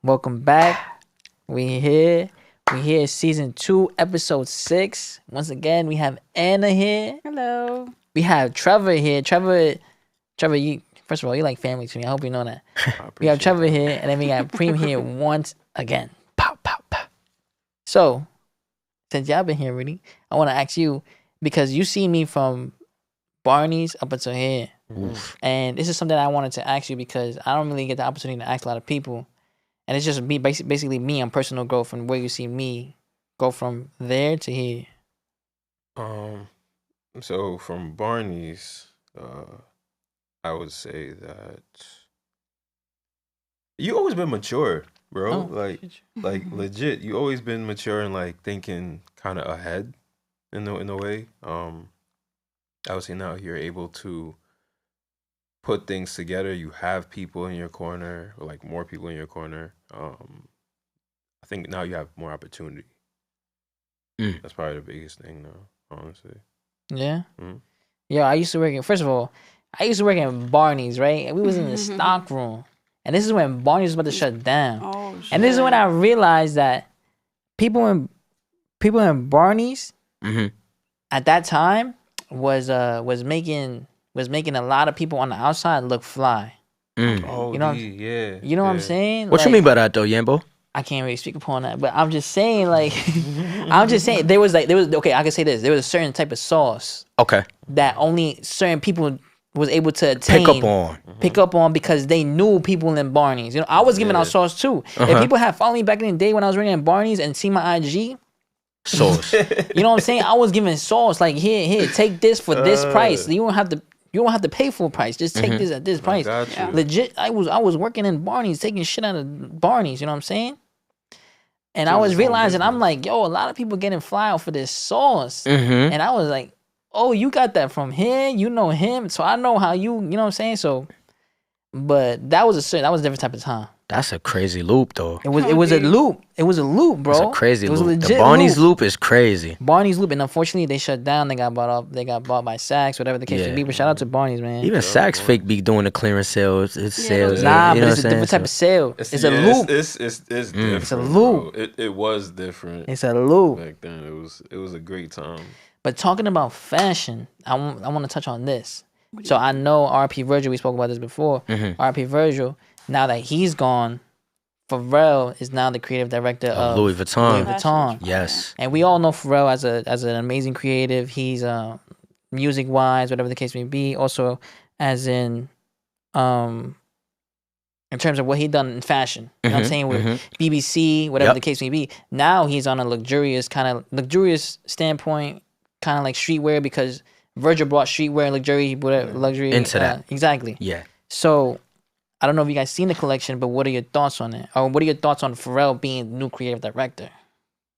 Welcome back. We here. We here. Season 2, episode 6. Once again, we have Anna here. Hello. We have Trevor here. Trevor. You first of all, you like family to me. I hope you know that. We have Trevor here, and then we got Preem here once again. Pow, pow, pow. So, since y'all been here, really, I want to ask you because you see me from Barney's up until here, and this is something I wanted to ask you because I don't really get the opportunity to ask a lot of people. And it's just me, basically me on personal growth and where you see me go from there to here. So from Barney's, I would say that you always been mature, bro. Like legit, you always been mature and like thinking kind of ahead in a way. I would say now you're able to put things together. You have people in your corner, or like more people in your corner. I think now you have more opportunity. That's probably the biggest thing, though. Honestly. Yeah. Yeah, I used to work in. First of all, I used to work in Barney's, right? And we was in the stock room, and this is when Barney's was about to shut down. Oh, shit. And this is when I realized that people in Barney's at that time was making a lot of people on the outside look fly. Oh, You know, yeah. You know what I'm saying? What you mean by that though, Yambo? I can't really speak upon that, but I'm just saying, like, there was okay. I can say this: there was a certain type of sauce Okay. that only certain people was able to attain, pick up on because they knew people in Barney's. You know, I was giving out sauce too. If people had followed me back in the day when I was working at Barney's and see my IG, Sauce. you know what I'm saying? I was giving sauce like, here, take this for this price. You don't have to pay full price. Just take this at this price. Got you. Legit, I was working in Barney's, taking shit out of Barney's. You know what I'm saying? And I was realizing, I'm like, yo, a lot of people getting fly off for this sauce. And I was like, oh, you got that from him. You know him. So I know how you know what I'm saying? So, but that was a different type of time. That's a crazy loop though. It was a loop. It was a loop, bro. It's a crazy It was a loop. The legit Barney's loop is crazy. Barney's loop, and unfortunately they shut down. They got bought up. They got bought by Saks, whatever the case may be. But shout out to Barney's, man. Even Saks fake be doing the clearance sales. It's sales. Nah, you but know it's a what I'm different saying? type of sale. It's a Yeah, loop. It's different. It's a loop. Bro. It was different. It's a loop. Back then. It was a great time. But talking about fashion, I want to touch on this. So I know RP Virgil, we spoke about this before. RP Virgil, now that he's gone, Pharrell is now the creative director of Louis Vuitton. Louis Vuitton. Yes. And we all know Pharrell as an amazing creative. He's music wise, whatever the case may be. Also, as in terms of what he done in fashion. You know what I'm saying? With BBC, whatever the case may be. Now he's on a luxurious standpoint, kind of like streetwear, because Virgil brought streetwear and luxury Into that. Exactly. Yeah. So I don't know if you guys seen the collection, but what are your thoughts on it? Or what are your thoughts on Pharrell being new creative director?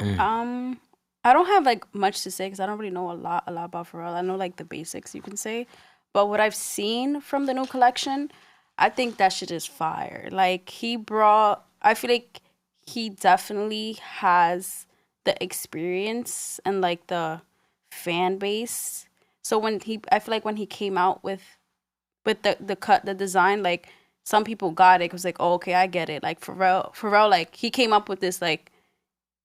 I don't have like much to say because I don't really know a lot about Pharrell. I know like the basics, you can say, but what I've seen from the new collection, I think that shit is fire. Like I feel like he definitely has the experience and like the fan base. So I feel like when he came out with the cut, the design, like some people got it. It was like, oh, okay, I get it. Like Pharrell, like he came up with this, like,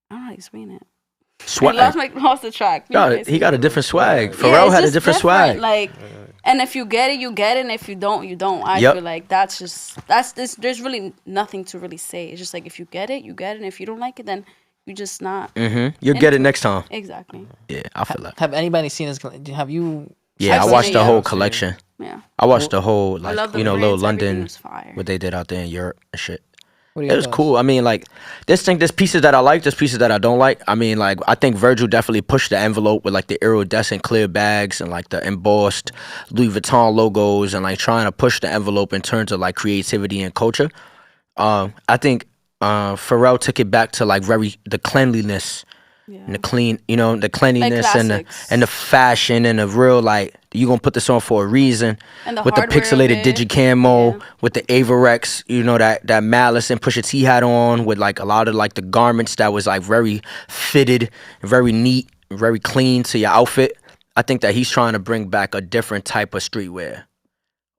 I don't know how to explain it. Swag. I lost the track. He got a different swag. Yeah, Pharrell it's had a just different swag. Like, and if you get it, you get it. And if you don't, you don't. I feel like there's really nothing to really say. It's just like, if you get it, you get it. And if you don't like it, then you just not. You'll get it next time. Exactly. Yeah, I feel like. Have anybody seen this? Have you? Yeah, I've I watched seen the it, whole yeah. collection. Yeah. I watched the whole, I love like, the little prints, everything London, was fire. what they did out there in Europe and shit. What are It your was thoughts? cool. I mean, like, there's pieces that I like, there's pieces that I don't like. I mean, like, I think Virgil definitely pushed the envelope with, like, the iridescent clear bags and, like, the embossed Louis Vuitton logos and, like, trying to push the envelope in terms of, like, creativity and culture. I think Pharrell took it back to, like, the cleanliness and the cleanliness Like and the fashion and the real, like, you gonna put this on for a reason. And the with the hardware pixelated of it. digicamo, with the Averex, that Malice and Pusha T had on, with like a lot of like the garments that was like very fitted, very neat, very clean to your outfit. I think that he's trying to bring back a different type of streetwear.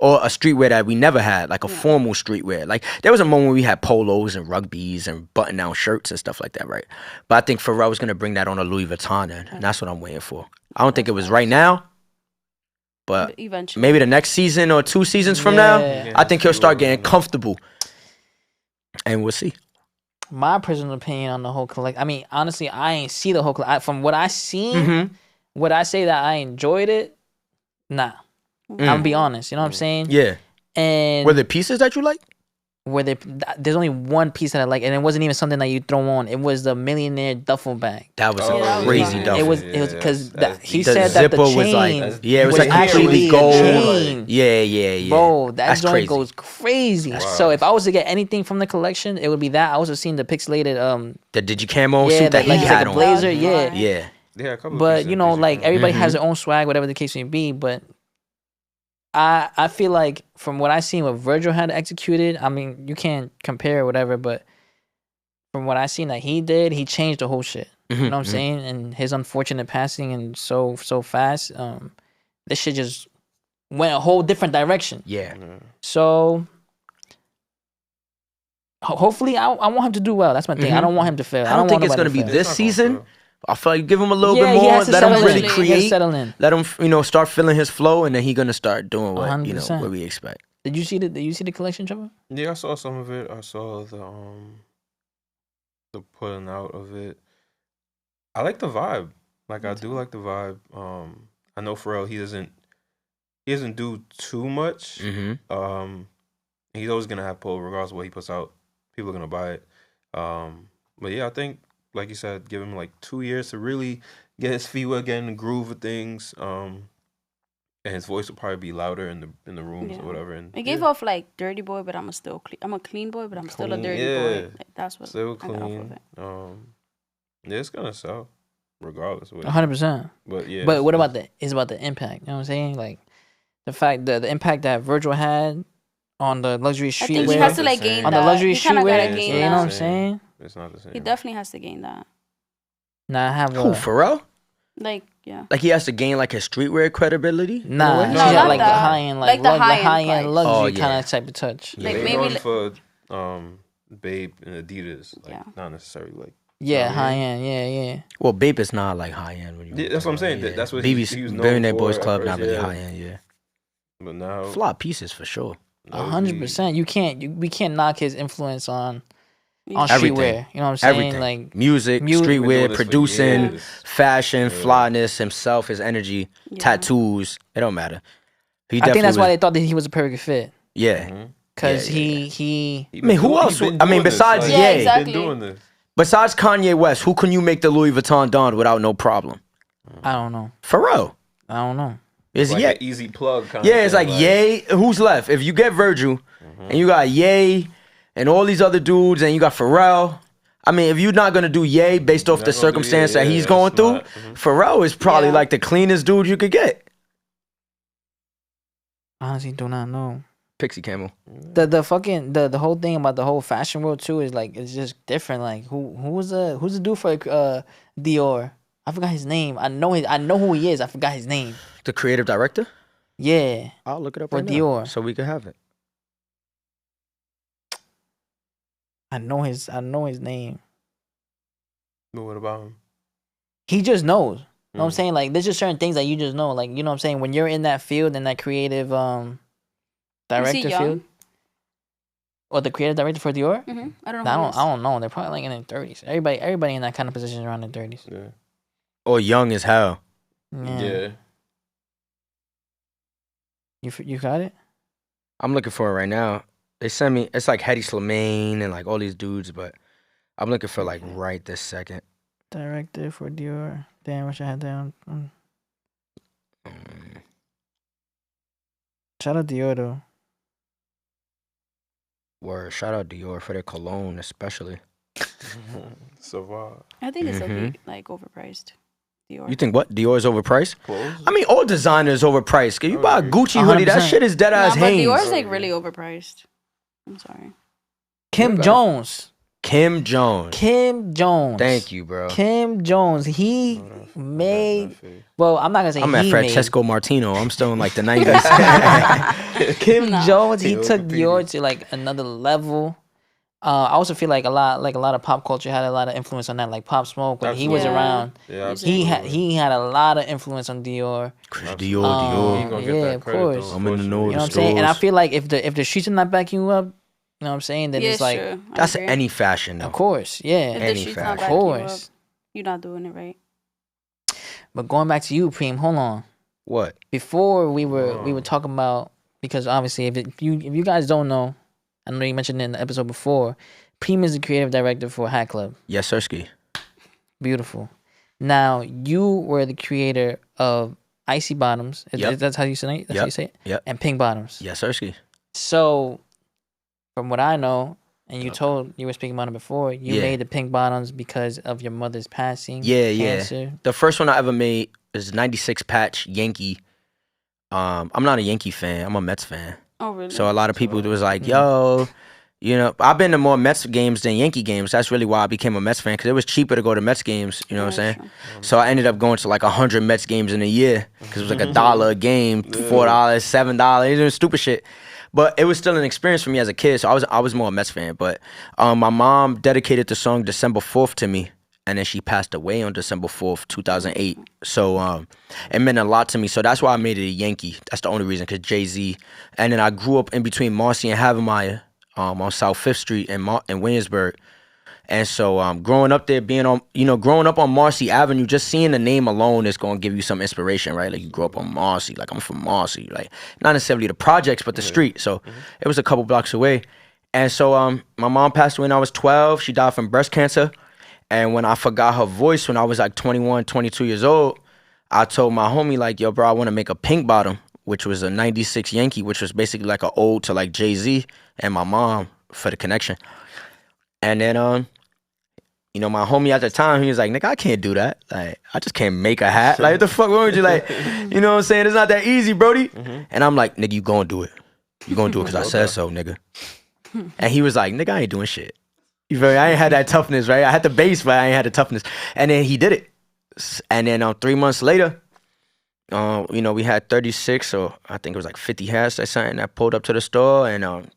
or a streetwear that we never had, like a formal streetwear. Like there was a moment where we had polos and rugbies and button-down shirts and stuff like that, right? But I think Pharrell was gonna bring that on a Louis Vuitton end, and that's what I'm waiting for. I don't think it was right now, but eventually, maybe the next season or 2 seasons from now, I think he'll start getting comfortable, and we'll see. My personal opinion on the whole collection. I mean, honestly, I ain't see the whole. From what I seen, would I say that I enjoyed it? Nah. I'm gonna be honest. You know what I'm saying? Yeah. And were there pieces that you like? There's only one piece that I like, and it wasn't even something that you throw on. It was the millionaire duffel bag. That was a crazy duffel. It was because he the said that the zipper chain was like it was like actually completely a gold. chain. Yeah. Bro, That's joint crazy. goes crazy. Wow. So if I was to get anything from the collection, it would be that. I also seen the pixelated the Digicamo suit that he had on. Blazer, yeah. A couple but you know, like everybody has their own swag, whatever the case may be. But I feel like from what I seen, what Virgil had executed, I mean, you can't compare or whatever, but from what I seen that he did, he changed the whole shit. You know what I'm saying? And his unfortunate passing and so fast, this shit just went a whole different direction. Yeah. So hopefully, I want him to do well. That's my thing. I don't want him to fail. I don't think it's gonna be this season. I feel like give him a little bit more. Let him really create. Settle in. Let him, start feeling his flow, and then he's gonna start doing what 100%. what we expect. Did you see the collection, Trevor? Yeah, I saw some of it. I saw the putting out of it. I like the vibe. Like I do like the vibe. I know Pharrell, he doesn't do too much. He's always gonna have pull regardless of what he puts out. People are gonna buy it. But yeah, I think, like you said, give him like 2 years to really get his feet wet, get in the groove of things. And his voice will probably be louder in the rooms or whatever. And it gave off like dirty boy, but I'm a clean boy, but I'm still a dirty boy. Like, that's what still I got off clean. of it. Yeah, it's gonna sell regardless. 100%. But yeah. But what about it's about the impact? You know what I'm saying? Like the fact the impact that Virgil had on the luxury streetwear. I think he has to like gain on that. the luxury streetwear. You You know what I'm saying? It's not the same. He definitely has to gain that. Nah, I have Who, Pharrell? Like, yeah. Like he has to gain like his streetwear credibility? Nah, No, she had not like the that. high end, Like the high end luxury kind of type of touch. Yeah, like they maybe going for Babe and Adidas, like not necessarily like. High end, yeah. Well, Bape is not like high end when you. That's what I'm saying. That's what BB's he was known Billionaire for Boys at Club, first, not really high end, yeah. But now flop pieces for sure. 100%. We can't knock his influence on everything. Streetwear. You know what I'm saying? Everything. Like music, streetwear, producing, fashion, flyness, himself, his energy, tattoos. It don't matter. I think that's why they thought that he was a perfect fit. Yeah. Because he I mean, who else? I mean, besides Ye, exactly. been doing this. Besides Kanye West, who can you make the Louis Vuitton don without no problem? I don't know. Pharrell. I don't know. It's like Ye. an easy plug kind yeah, of it's like Ye. Who's left? If you get Virgil, and you got Ye, and all these other dudes, and you got Pharrell. I mean, if you're not gonna do Ye based off the circumstance that he's going through, Pharrell is probably like the cleanest dude you could get. Honestly, do not know. Pixie Camel. The fucking the whole thing about the whole fashion world too is like it's just different. Like who's the dude for Dior? I forgot his name. I know who he is. I forgot his name. The creative director? Yeah. I'll look it up for right Dior. Now, so we can have it. I know his name. But what about him? He just knows. You know what I'm saying? Like there's just certain things that you just know. Like, you know what I'm saying? When you're in that field, in that creative director field. Or the creative director for Dior? Mm-hmm. I don't know. I don't know. They're probably like in their 30s. Everybody in that kind of position is around their 30s. Yeah. Or young as hell. Yeah. You got it? I'm looking for it right now. They sent me. It's like Hedy Slimane and like all these dudes, but I'm looking for like right this second. Director for Dior. Damn, wish I had down. Shout out Dior though. Word. Shout out Dior for their cologne, especially. So I think it's a bit like overpriced. Dior. You think what? Dior is overpriced? Clothes? I mean, all designer is overpriced. If you buy a Gucci hoodie, that shit is dead ass but Hanes. Dior is like really overpriced. I'm sorry. Kim Jones. Kim Jones. Kim Jones. Thank you, bro. Kim Jones. He made. Well, I'm not gonna say I'm he at made. Francesco Martino. I'm still in like the 90s. Kim Jones. He Yo, took competing. Dior to like another level. I also feel like a lot of pop culture had a lot of influence on that. Like Pop Smoke when he was Yeah. around. Yeah, He had a lot of influence on Dior. Chris Absolutely. Dior. He ain't gonna get Yeah, that of credit, course. though, I'm in the know. You know what I'm unfortunately. saying? And I stores. feel like if the streets are not backing you up, you know what I'm saying? Then Yeah, it's like, sure. I That's agree. any fashion, though. of course, yeah. If any the streets fact. not Of backing you up, course. you're not doing it right. But going back to you, Preem, hold on. What? Before we were talking about, because obviously if you guys don't know, I know you mentioned it in the episode before, Preem is the creative director for Hat Club. Yes, Sirski. Beautiful. Now you were the creator of Icy Bottoms. Yep. That's how you say it? That's how you say it? Yep. And Pink Bottoms. Yes, Sirski. So from what I know, and you were speaking about it before, you Yeah. made the Pink Bottoms because of your mother's passing. Yeah, cancer. The first one I ever made is 96 patch Yankee. I'm not a Yankee fan. I'm a Mets fan. Oh, really? So a lot of people was like, yo, you know, I've been to more Mets games than Yankee games. That's really why I became a Mets fan, because it was cheaper to go to Mets games. You know what I'm saying? So I ended up going to like 100 Mets games in a year, because it was like $1 a game, $4, $7, it was stupid shit. But it was still an experience for me as a kid. So I was more a Mets fan. But my mom dedicated the song December 4th to me. And then she passed away on December 4th, 2008. So it meant a lot to me. So that's why I made it a Yankee. That's the only reason, because Jay-Z. And then I grew up in between Marcy and Havemeyer on South 5th Street in Williamsburg. And so growing up there, growing up on Marcy Avenue, just seeing the name alone is going to give you some inspiration, right? Like you grew up on Marcy, like I'm from Marcy. Like not necessarily the projects, but the street. So it was a couple blocks away. And so my mom passed away when I was 12. She died from breast cancer. And when I forgot her voice when I was like 21, 22 years old, I told my homie, like, yo, bro, I want to make a Pink Bottom, which was a 96 Yankee, which was basically like an ode to like Jay-Z and my mom for the connection. And then, my homie at the time, he was like, nigga, I can't do that. Like, I just can't make a hat. Like, what the fuck wrong with you? Like, you know what I'm saying? It's not that easy, Brody. And I'm like, nigga, you gonna do it. You gonna do it because I said so, nigga. And he was like, nigga, I ain't doing shit. You feel me? I ain't had that toughness, right? I had the base, but I ain't had the toughness. And then he did it. And then 3 months later, we had 36, or I think it was like 50 hats or something that pulled up to the store, and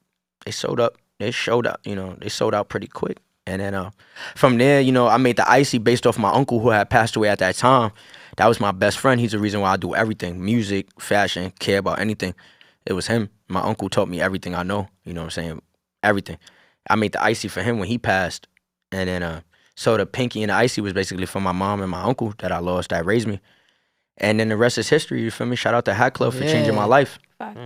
they sold up. They showed up, they sold out pretty quick. And then from there, I made the Icy based off my uncle who had passed away at that time. That was my best friend. He's the reason why I do everything, music, fashion, care about anything. It was him. My uncle taught me everything I know, you know what I'm saying? Everything. I made the Icy for him when he passed. And then, so the Pinky and the Icy was basically for my mom and my uncle that I lost, that raised me. And then the rest is history, you feel me? Shout out to Hat Club for changing my life. Facts.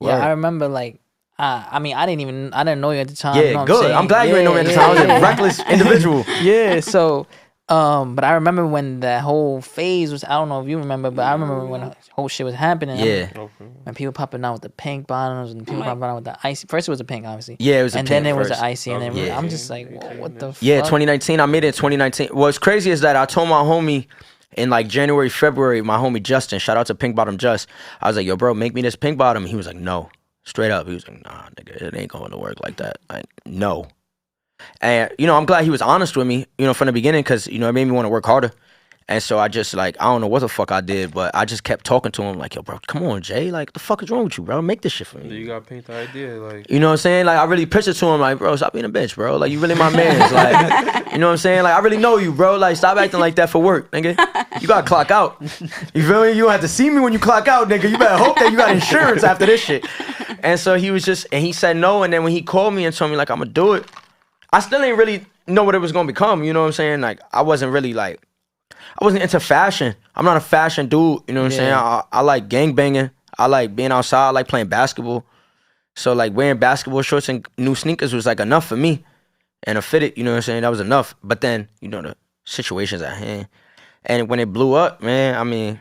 Yeah, I remember like, I didn't know you at the time. You know Yeah, what good. I'm glad you didn't know me at the time. I was a reckless individual. Yeah, so, but I remember when that whole phase was, I don't know if you remember, but I remember when the whole shit was happening. Yeah. When people popping out with the Pink Bottoms and people popping out with the Icy. First it was the Pink, obviously. Yeah, it was the and Pink then it was first. the Icy, and then Yeah. I'm just like, whoa, what the fuck? Yeah, 2019. I made it in 2019. What's crazy is that I told my homie in like January, February, my homie Justin, shout out to Pink Bottom Just. I was like, yo, bro, make me this Pink Bottom. He was like, no. Straight up. He was like, nah, nigga, it ain't going to work like that. Like, no. And, I'm glad he was honest with me, from the beginning, because, it made me want to work harder. And so I just, like, I don't know what the fuck I did, but I just kept talking to him like, yo, bro, come on, Jay. Like, the fuck is wrong with you, bro? Make this shit for me. You got to paint the idea, like. You know what I'm saying? Like, I really pitched it to him, like, bro, stop being a bitch, bro. Like, you really my man. Like, you know what I'm saying? Like, I really know you, bro. Like, stop acting like that for work, nigga. You got to clock out. You feel me? You don't have to see me when you clock out, nigga. You better hope that you got insurance after this shit. And so he said no. And then when he called me and told me, like, I'm going to do it, I still ain't really know what it was going to become. You know what I'm saying? Like, I wasn't into fashion. I'm not a fashion dude. You know what I'm saying? I like gangbanging. I like being outside. I like playing basketball. So, like, wearing basketball shorts and new sneakers was, like, enough for me. And a fitted, you know what I'm saying? That was enough. But then, the situations at hand. And when it blew up, man, I mean,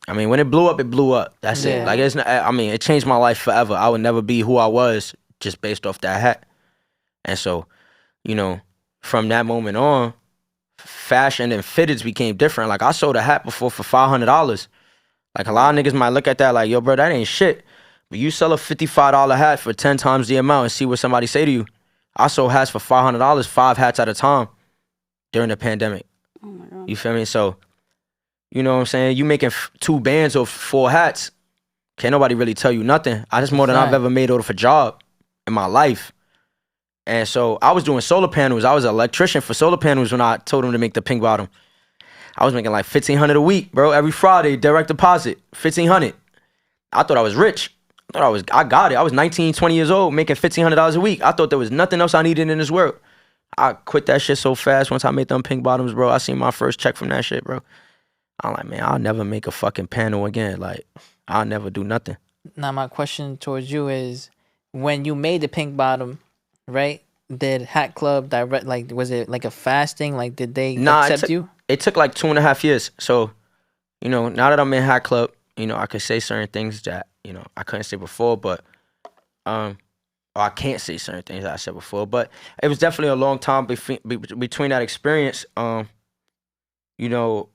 when it blew up. That's it. Like, it's not, it changed my life forever. I would never be who I was just based off that hat. And so, from that moment on, fashion and fitteds became different. Like, I sold a hat before for $500. Like, a lot of niggas might look at that like, yo, bro, that ain't shit. But you sell a $55 hat for 10 times the amount and see what somebody say to you. I sold hats for $500, 5 hats at a time during the pandemic. Oh my god. You feel me? So, you know what I'm saying? You making 2 bands or 4 hats. Can't nobody really tell you nothing. That's more than I've ever made off a job in my life. And so I was doing solar panels. I was an electrician for solar panels when I told them to make the pink bottom. I was making like $1,500 a week, bro. Every Friday, direct deposit, $1,500. I thought I was rich. I got it. I was 19, 20 years old, making $1,500 a week. I thought there was nothing else I needed in this world. I quit that shit so fast once I made them pink bottoms, bro. I seen my first check from that shit, bro. I'm like, man, I'll never make a fucking panel again. Like, I'll never do nothing. Now, my question towards you is, when you made the pink bottom, right? Did Hat Club direct, like, was it like a fasting? Like, did they accept you? It took like 2.5 years. So, you know, now that I'm in Hat Club, you know, I could say certain things that, you know, I couldn't say before, but, or I can't say certain things that I said before, but it was definitely a long time between that experience. You know,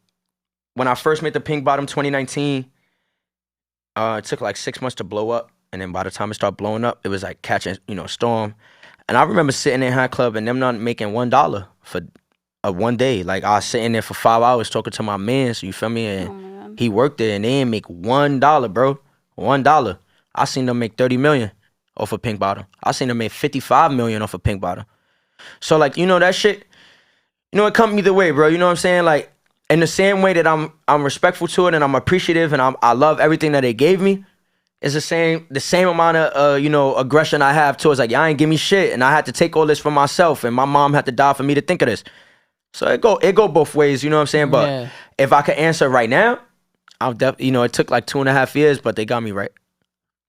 when I first made the pink bottom 2019, it took like 6 months to blow up. And then by the time it started blowing up, it was like catching, you know, storm. And I remember sitting in Hat Club and them not making $1 for one day. Like, I was sitting there for 5 hours talking to my man, so you feel me? And he worked there and they didn't make $1, bro. $1. I seen them make 30 million off a pink bottom. I seen them make 55 million off a pink bottom. So, like, you know, that shit, you know, it come either way, bro. You know what I'm saying? Like, in the same way that I'm respectful to it and I'm appreciative and I love everything that they gave me, it's the same amount of you know, aggression I have towards, like, y'all ain't give me shit and I had to take all this for myself and my mom had to die for me to think of this. So it go both ways, you know what I'm saying? But if I could answer right now, I'll you know, it took like 2.5 years, but they got me right.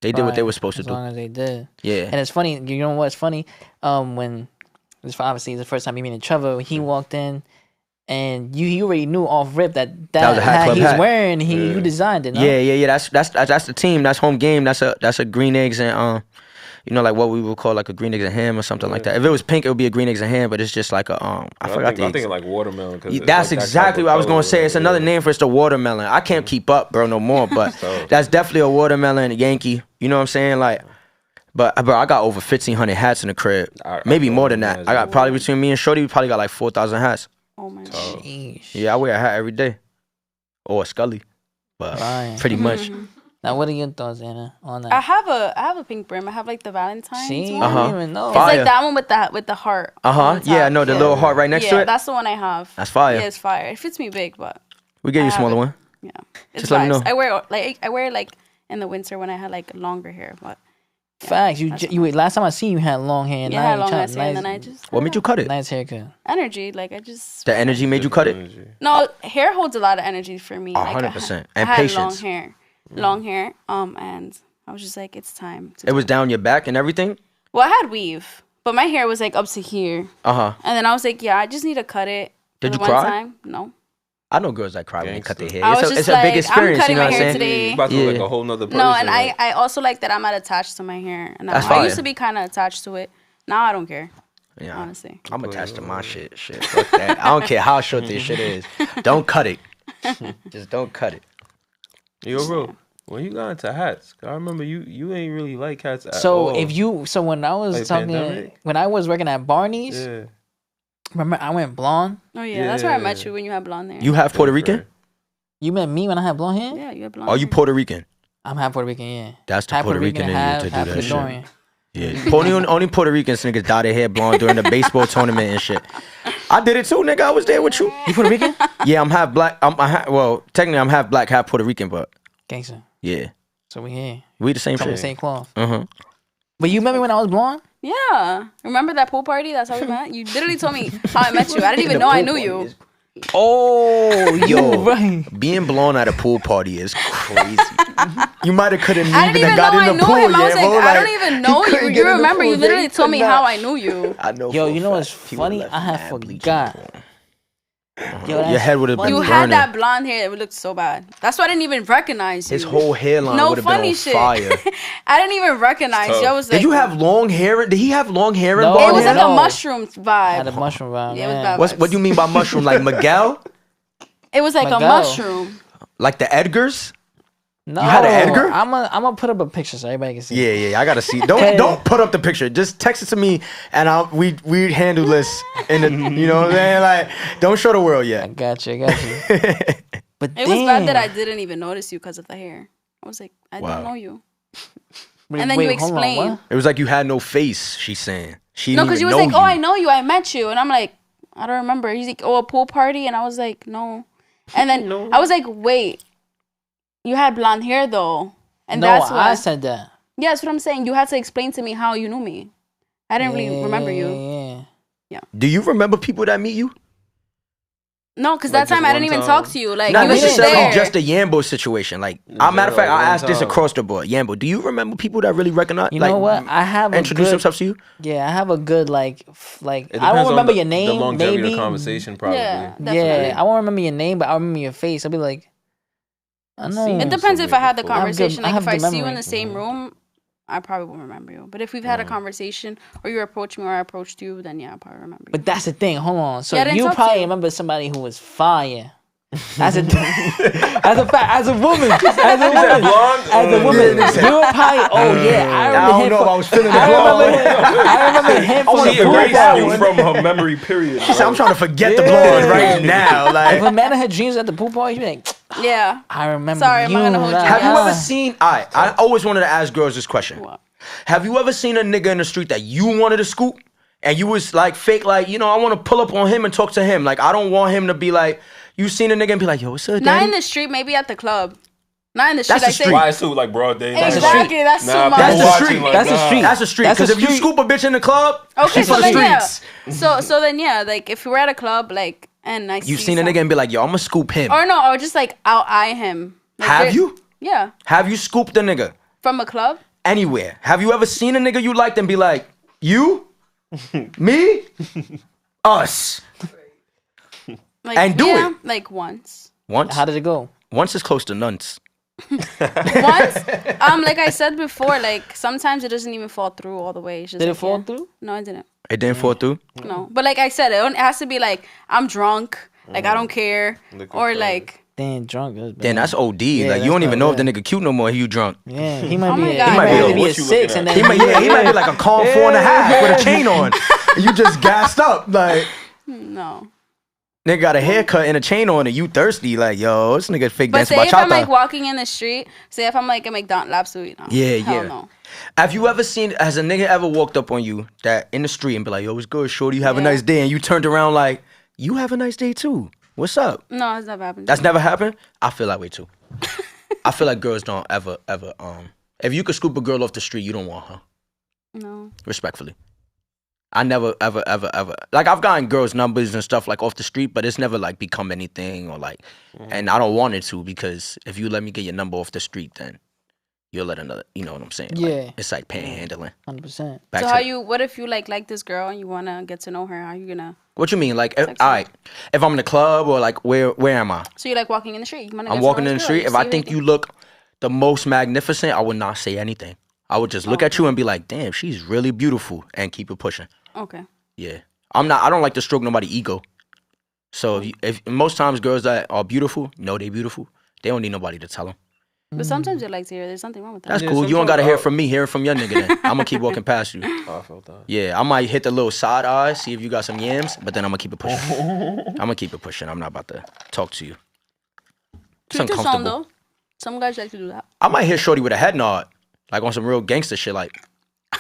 They did what they were supposed to do. As long as they did. Yeah. And it's funny, you know what's funny? When this obviously the first time you meeting Trevor, he walked in and you already knew off rip that was a Hat Club he's hat. wearing, you designed it, no? Yeah. That's the team. That's home game. That's a green eggs and you know, like what we would call like a green eggs and ham or something like that. If it was pink, it would be a green eggs and ham, but it's just like a I forgot the. I'm thinking like watermelon. That's like exactly what I was gonna say. It's another name for it's the watermelon. I can't keep up, bro, no more. But that's definitely a watermelon Yankee. You know what I'm saying? Like, but bro, I got over 1,500 hats in the crib. Maybe more than that. I got probably between me and Shorty, we probably got like 4,000 hats. Oh my god. Sheesh. Yeah, I wear a hat every day, or a Scully, but pretty much. Now, what are your thoughts, Anna, on that? I have a pink brim. I have like the Valentine's one. I don't even know. It's like that one with the heart. Yeah, I know the little heart right next to it. Yeah, that's the one I have. That's fire. Yeah, it's fire. It fits me big, but we get you a smaller one. Yeah, it's just let me know. I wear like in the winter when I had like longer hair, but. Yeah, facts. You last time I seen you had long hair. Yeah, I had long hair, and then I just. What made you cut it? Nice haircut. Energy, like I just. The energy made you cut it. No, hair holds a lot of energy for me. 100%. And patience. Long hair. And I was just like, it's time. It was down your back and everything. Well, I had weave, but my hair was like up to here. And then I was like, yeah, I just need to cut it. Did you one cry? Time. No. I know girls that cry when they cut their hair. It's a big experience, you know what I'm saying? Today. You're about to look like a whole nother person. No, and I also like that I'm not attached to my hair. And That's I fire. used to be kind of attached to it. Now I don't care. Yeah. Honestly. I'm attached to my shit. Fuck that. I don't care how short this shit is. Don't cut it. Just don't cut it. Yo, bro. When you got into hats, I remember you ain't really like hats at all. So when I was when I was working at Barney's, remember I went blonde? Oh yeah, that's where I met you when you had blonde hair. You have Puerto Rican? You met me when I had blonde hair? Yeah, you had blonde Are you Puerto Rican? I'm half Puerto Rican, yeah. That's the Puerto Rican in you to do that Ecuadorian. shit. Yeah. only Puerto Ricans niggas dye their hair blonde during the baseball tournament and shit. I did it too, nigga. I was there with you. You Puerto Rican? Yeah, I'm half black. Well, technically I'm half black, half Puerto Rican, but Gangster. yeah. So we here. We the same From shit. the same cloth. But you remember when I was blonde? Yeah. Remember that pool party? That's how we met? You literally told me how I met you. I didn't even know I knew you. Oh, yo, right. Being blown at a pool party is crazy. You might have couldn't I didn't even know got I in the knew pool him. I was yet, like, bro. I don't even know you. You remember? You literally told me how I knew you. I know. Yo, you know what's funny? I had forgot. Yo, your head would have been You burning. had that blonde hair. It looked so bad. That's why I didn't even recognize you. His whole hairline would have been on fire. I didn't even recognize you. I was like, did you have long hair? Did he have long hair and No. blonde it was hair? like a mushroom vibe. I had a mushroom vibe. Yeah, it was man. bad. What do you mean by mushroom? Like Miguel? It was like a Miguel. mushroom. Like the Edgars? No, You had an Edgar? I'm gonna put up a picture so everybody can see. Yeah, I gotta see. Don't put up the picture. Just text it to me, and we handle this in the. You know what I'm saying? Like, don't show the world I yet. got you. But It was bad that I didn't even notice you because of the hair. I was like, I don't know you. And then you explained. It was like you had no face. She's saying she No, because because you was like, oh, I know you. I met you, and I'm like, I don't remember. He's like, oh, a pool party, and I was like, no. And then I was like, wait, you had blonde hair though, and no, that's why I said that. Yeah, that's what I'm saying. You had to explain to me how you knew me. I didn't really remember you. Yeah. Do you remember people that meet you? No, because that time I didn't even talk to you. Like, not you was just necessarily there. just a Yambo situation. Like, matter of fact, I asked this across the board. Yambo, do you remember people that really recognize? You know what? I have introduce themselves to you. Yeah, I have a good like. I don't remember your name. The longevity maybe. of the conversation, probably. Yeah, I won't remember your name, but I remember your face. I'll be like, I know. It depends if I had the conversation. I like, if I see you memory. in the same room, I probably won't remember you. But if we've had a conversation, or you approached me, or I approached you, then yeah, I'll probably remember you. But that's the thing. Hold on. So Yeah, I didn't you talk to probably you. remember somebody who was fire. As a as a woman, you were probably. Oh yeah, I don't know if I was feeling the I remember him from the She pool erased party. you from her memory period. She said, I'm trying to forget the blonde right now. If Like, a man in her dreams at the pool party, she'd be like, Yeah. I remember Sorry, I'm you. not gonna hold you. have you Ah. ever seen? I always wanted to ask girls this question. What? Have you ever seen a nigga in the street that you wanted to scoop? And you was like fake, like, you know, I want to pull up on him and talk to him. Like, I don't want him to be like, you seen a nigga and be like, yo, what's up, Not daddy? in the street, maybe at the club. Not in the street. That's the like, street. Why it's too like broad day? That's the Exactly, street. that's too Nah, much. That's the watching, street. like, That's the nah. street. That's the street. That's the Because if you street. scoop a bitch in the club, Okay, she's so for the then streets. So then yeah, like if we're at a club, like, and I You've see seen a nigga and be like, yo, I'm gonna scoop him. or no, or just like I'll eye him. Like, Have you? Yeah, Have you scooped a nigga from a club. anywhere? Have you ever seen a nigga you liked and be like, you? Me? Us? Like, And do yeah, it. like once. Once? How did it go? Once is close to nuns. Once, like I said before, like sometimes it doesn't even fall through all the way. It's just Did like, it fall yeah. through? No, it didn't. It didn't fall through? No, but like I said, it has to be like I'm drunk, like I don't care, Liquid or courage. like Damn, drunk. That's bad. Then that's OD. Like, that's you don't even know if bad. the nigga cute no more. He you drunk. Yeah, he might Oh be. my He God. might Yo, be a what you 6, looking and at? then He might be like a calm 4.5 with a chain on. You just gassed up. Like, no. nigga got a haircut and a chain on and you thirsty. Like, yo, this nigga fake But dancing say if I'm like bachata. walking in the street, say if I'm like a McDonald's, no. Yeah, Hell yeah. No. Have you ever seen, has a nigga ever walked up on you that in the street and be like, yo, what's good, shorty? You have a Yeah. nice day. And you turned around like, you have a nice day too. What's up? No, it's never happened. That's never happened? I feel that way too. I feel like girls don't ever, if you could scoop a girl off the street, you don't want her. No. Respectfully. I never, ever, like, I've gotten girls' numbers and stuff like off the street, but it's never like become anything or like, and I don't want it to, because if you let me get your number off the street, then you'll let another, you know what I'm saying? Like, Yeah. it's like panhandling. 100%. Back So to- what if you like this girl and you wanna get to know her? How are you gonna? What you mean? Like, Text all her. right, if I'm in the club or like, where am I? So you like walking in the street? You wanna I'm get to walking know in the this girl, street. If see I her think dating. you look the most magnificent, I would not say anything. I would just look at you and be like, damn, she's really beautiful, and keep it pushing. Okay. Yeah. I don't like to stroke nobody's ego. So if most times girls that are beautiful know they beautiful, they don't need nobody to tell them. But sometimes you like to hear there's something wrong with that. That's Yeah, cool. You don't sometimes gotta hear from me. Hear it from your nigga. Then I'm gonna keep walking past you. Oh, I felt that. Yeah, I might hit the little side eye, see if you got some yams, but then I'm gonna keep it pushing. I'm gonna keep it pushing. I'm not about to talk to you. It's Toot to song, uncomfortable. though. Some guys like to do that. I might hit shorty with a head nod, like on some real gangster shit. Like,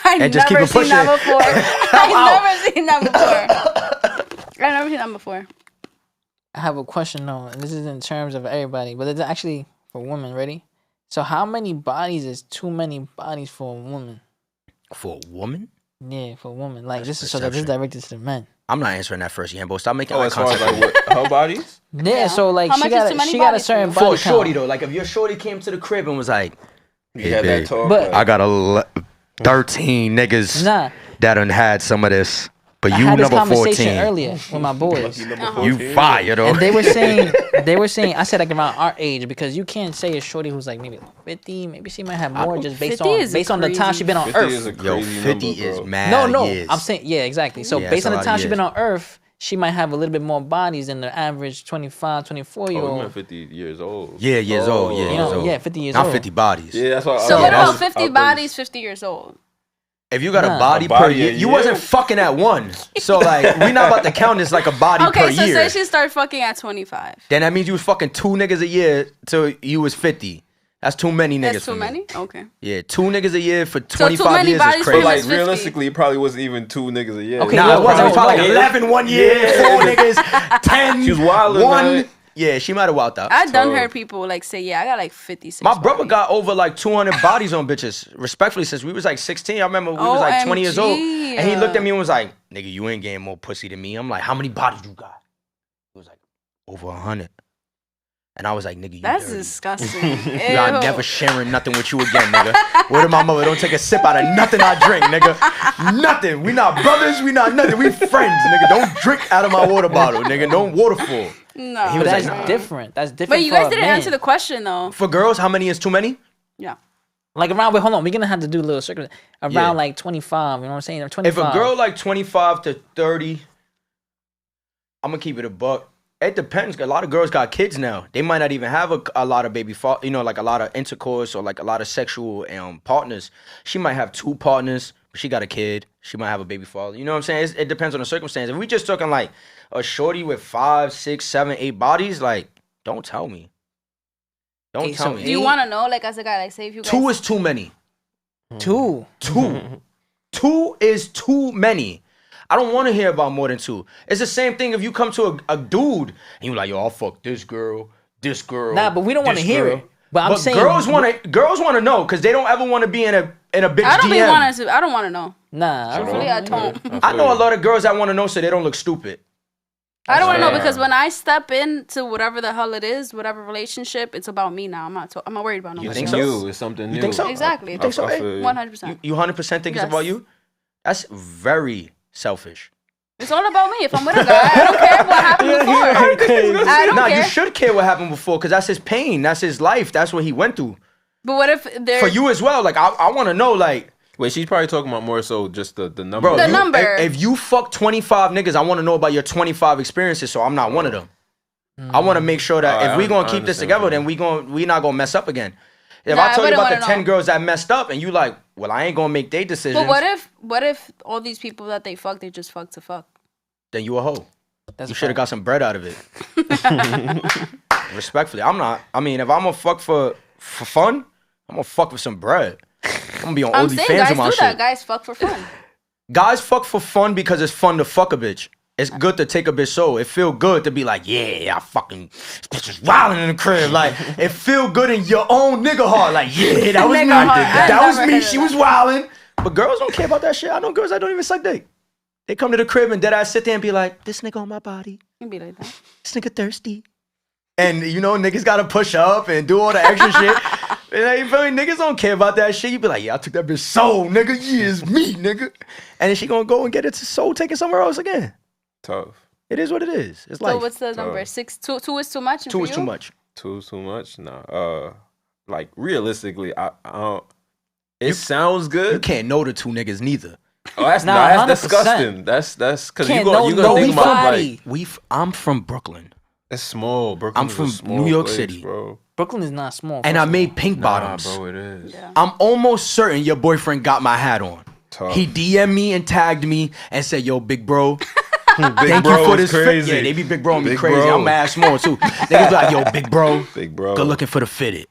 I've And just keep never it seen that pushing. before. I've never seen that before. I've never seen that before. I have a question though, and this is in terms of everybody, but it's actually for women. Ready? So, how many bodies is too many bodies for a woman? for a woman, Yeah, for a woman. Like, That's this is so that this is perception. directed to the men. I'm not answering that first, Yambo. Stop making Oh, eye as far as contact. like what, her bodies? Yeah, so like How she much is got too many she got a bodies certain for body For a shorty count. though, like if your shorty came to the crib and was like, You had that talk. But- like, I got 13 niggas Nah, that done had some of this, but I you had this number conversation 14. earlier with my boys. lucky number 14. You fire though. And they were saying, I said like around our age, because you can't say a shorty who's like maybe 50, maybe she might have more just based 50 on is the time crazy. she been on 50 is Earth. a Yo, crazy 50 number, is bro. mad. No, years. I'm saying yeah, exactly. So Yeah, based that's on a the lot of time she been years. on Earth, she might have a little bit more bodies than the average 25, 24-year-old. Oh, you meant 50 years old. Yeah, years old. Yeah, You years know, old. yeah, 50 years Not old. 50 bodies. Yeah, that's what. So what that's- about 50 bodies, 50 years old? If you got Nah. a body A per body year, a you year? wasn't fucking at one. So like, we not about to count this like a body per Okay, so year. say she started fucking at 25. Then that means you was fucking 2 niggas a year till you was 50. That's too many niggas That's for too me. many? Okay. Yeah, 2 niggas a year for too 25 many years bodies is for But him crazy. like is 50. realistically, it probably wasn't even 2 niggas a year. Okay, Nah, no, it wasn't. It was probably no, like no. 11 one year, 4 niggas, 10, She was wildin', 1. man. Yeah, she might have wilded out. I done So- heard people like say, yeah, I got like 56. My brother bodies. got over like 200 bodies on bitches, respectfully, since we was like 16. I remember we was like 20 years old. OMG. And he looked at me and was like, nigga, you ain't getting more pussy than me. I'm like, how many bodies you got? He was like, over 100. And I was like, nigga, you That's dirty. disgusting. You are Ew. never sharing nothing with you again, nigga. Word of my mother, don't take a sip out of nothing I drink, nigga. Nothing. We not brothers, we not nothing. We friends, nigga. Don't drink out of my water bottle, nigga. Don't waterfall. No. He But was that's like, nah. different. That's different. But you for guys a didn't man. answer the question though. For girls, how many is too many? Yeah. Like around. Wait, hold on. We're gonna have to do a little circle. Around Yeah. like 25. You know what I'm saying? Or 25. If a girl like 25 to 30, I'm gonna keep it a buck. It depends. A lot of girls got kids now. They might not even have a lot of baby, like a lot of intercourse or like a lot of sexual partners. She might have 2 partners, but she got a kid. She might have a baby father. You know what I'm saying? It depends on the circumstance. If we just talking like a shorty with 5, 6, 7, 8 bodies, like, don't tell me. Don't Okay, tell so me. Do you want to know, like, as a guy, like, say if you guys... 2 is too many. 2. 2 is too many. I don't want to hear about more than 2. It's the same thing if you come to a dude and you're like, yo, I'll fuck this girl. Nah, but we don't want to this hear girl. it. But I'm saying girls want to know because they don't ever want to be in a bitch I don't DM. I don't want to know. Nah, Truthfully, I don't. I know a lot of girls that want to know so they don't look stupid. I don't want to know fair. because when I step into whatever the hell it is, whatever relationship, it's about me now. I'm not worried about You nobody think else. so? New. It's something new. think so? Exactly. You think so, eh? feel you. 100%. You 100% think it's Yes. about you? That's very selfish. It's all about me. If I'm with a guy, I don't care what happened before. I don't Nah, care. you should care what happened before because that's his pain. That's his life. That's what he went through. But what if they're... For you as well. Like, I want to know, like, Wait, she's probably talking about more so just the number. bro, The you- number. If you fuck 25 niggas, I want to know about your 25 experiences, so I'm not one of them. I want to make sure that if we gonna keep this understand, together, man. then we not gonna mess up again. If Nah, I I tell you wouldn't about the wanna 10 know. girls that messed up, and you like, well, I ain't gonna make their decisions, But what if all these people that they fuck, they just fuck to fuck? then you a hoe. That's You should have got some bread out of it. Respectfully, I'm not. I mean, if I'm gonna fuck for fun, I'm gonna fuck with some bread. I'm gonna be on I'm saying OnlyFans guys with my do shit. that. Guys fuck for fun. Guys fuck for fun because it's fun to fuck a bitch. It's good to take a bitch soul. It feel good to be like, yeah, I fucking bitch is wilding in the crib. Like, it feel good in your own nigga heart. Like, yeah, that was me. Nigga heart. I That was never me. heard of She that. was wilding. But girls don't care about that shit. I know girls that don't even suck dick. They come to the crib and dead ass sit there and be like, this nigga on my body. You be like that. This nigga thirsty. And you know, niggas gotta push up and do all the extra shit. And like, you feel me? Niggas don't care about that shit. You be like, yeah, I took that bitch soul, nigga. Yeah, it's me, nigga. And then she gonna go and get its soul taken somewhere else again. Tough. It is what it is. It's like So what's the number? 6, 2 is too much? And 2 for is you? too much. 2 is too much. Nah. Like realistically, I don't. It sounds You good. can't know the 2 niggas neither. Oh, that's Nah, that's 100%. disgusting. That's because you Can't gonna know you gonna think about nobody. like I'm from Brooklyn. it's small. Brooklyn I'm is from a small New York place, City. bro. Brooklyn is not small. And first I of made all. pink Nah, bottoms. bro, it is. Yeah. I'm almost certain your boyfriend got my hat on. Tough. He DM'd me and tagged me and said, yo, big bro. Big Thank bro you for is this fit. crazy. Yeah, they be big bro and be Big crazy. bro. I'm mad small too. They be like, yo, big bro. Big bro. Good looking for the fitted.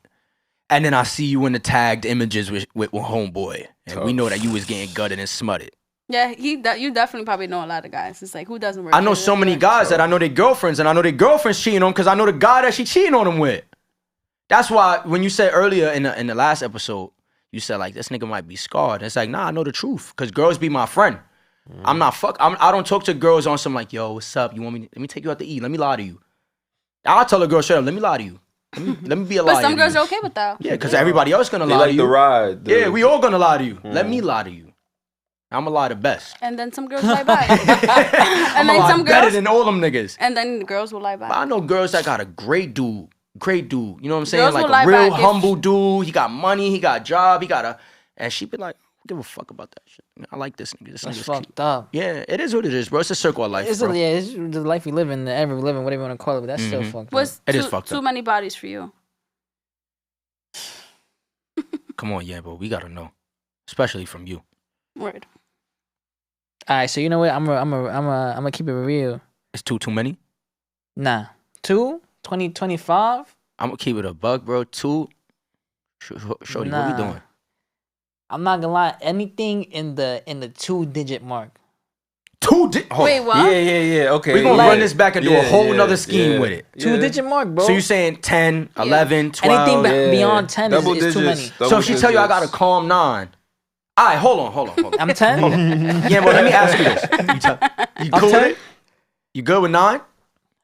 And then I see you in the tagged images with homeboy. And we know that you was getting gutted and smutted. Yeah, you definitely probably know a lot of guys. It's like, who doesn't work? I know so many guys that I know their girlfriends and I know their girlfriends cheating on because I know the guy that she cheating on them with. That's why when you said earlier in the last episode, you said like, this nigga might be scarred. It's like, nah, I know the truth because girls be my friend. I'm not I don't talk to girls on some like, yo, what's up? You want me? Let me take you out to eat. Let me lie to you. I'll tell a girl straight up, let me lie to you. Let me be a liar. But some to girls you. are okay with that. Yeah, because everybody else gonna They lie like to the you. ride. Yeah, we all gonna lie to you. Let me lie to you. I'm gonna lie the best. And then some girls lie back. I'm and then some better girls, than all them niggas. and then the girls will lie But back. I know girls that got a great dude. Great dude. You know what I'm saying? Girls like will lie a real back if- humble dude. He got money, he got a job, he got a and she be like, Give a fuck about that shit. I like this nigga. This That's nigga's fucked cute. up. Yeah, it is what it is, bro. It's a circle of life, It's bro. it's the life we live in, the ever we live in, whatever you want to call it, but that's still fucked up. What's It is fucked too up. many bodies for you? Come on, Yambo. We gotta know, especially from you. Word. All right, so you know what? I'm gonna keep it real. It's too many. Nah, 25. I'm gonna keep it a buck, bro. 2. Shorty, what we doing? I'm not gonna lie. Anything in the 2-digit mark. 2 Wait, what? Yeah. Okay. We're gonna Like- run this back and do a whole nother scheme with it. 2-digit mark, bro. So you saying 10, 11, 12? Anything beyond 10 Double is too many. digits. So if she tell you I got a calm 9. All right, hold on. I'm 10. Yeah, but let me ask you this. You I'm cool 10? with it? You good with 9?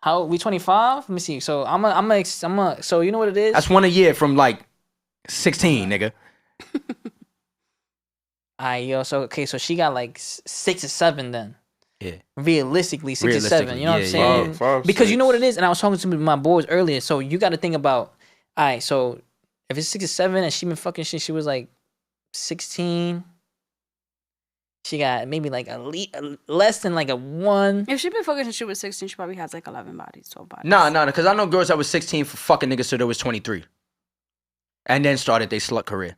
How we 25? Let me see. So so you know what it is? That's one a year from like 16, nigga. Alright, yo. So okay, so she got like 6 or 7 then. Yeah. Realistically, 6 or 7. You know what I'm yeah, saying? Five, Because you know what it 6. is, and I was talking to my boys earlier. So you got to think about. Alright, so if it's 6 or 7, and she been fucking shit, she was like 16. She got maybe like less than like a 1. If she been fucking since she was 16, she probably has like 11 bodies, 12 bodies. Nah, because I know girls that was 16 for fucking niggas till they was 23. And then started their slut career.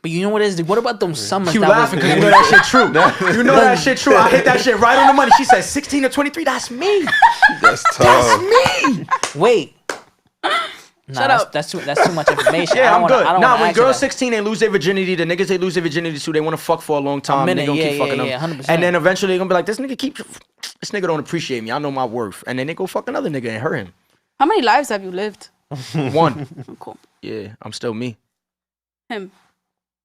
But you know what it is? What about them summers? You that laughing was, because you know that shit true. You know that shit true. I hit that shit right on the money. She said 16 to 23, that's me. That's tough. That's me. Wait. Shut that's, up. That's too much information. Yeah, I'm good. I don't Nah, wanna when ask you girls that. 16, they lose their virginity. The niggas they lose their virginity to, they want to fuck for a long time. minute, They gonna keep fucking them. 100%. And then eventually they gonna be like, this nigga don't appreciate me. I know my worth. And then they go fuck another nigga and hurt him. How many lives have you lived? 1. Oh, cool. Yeah, I'm still me. Him.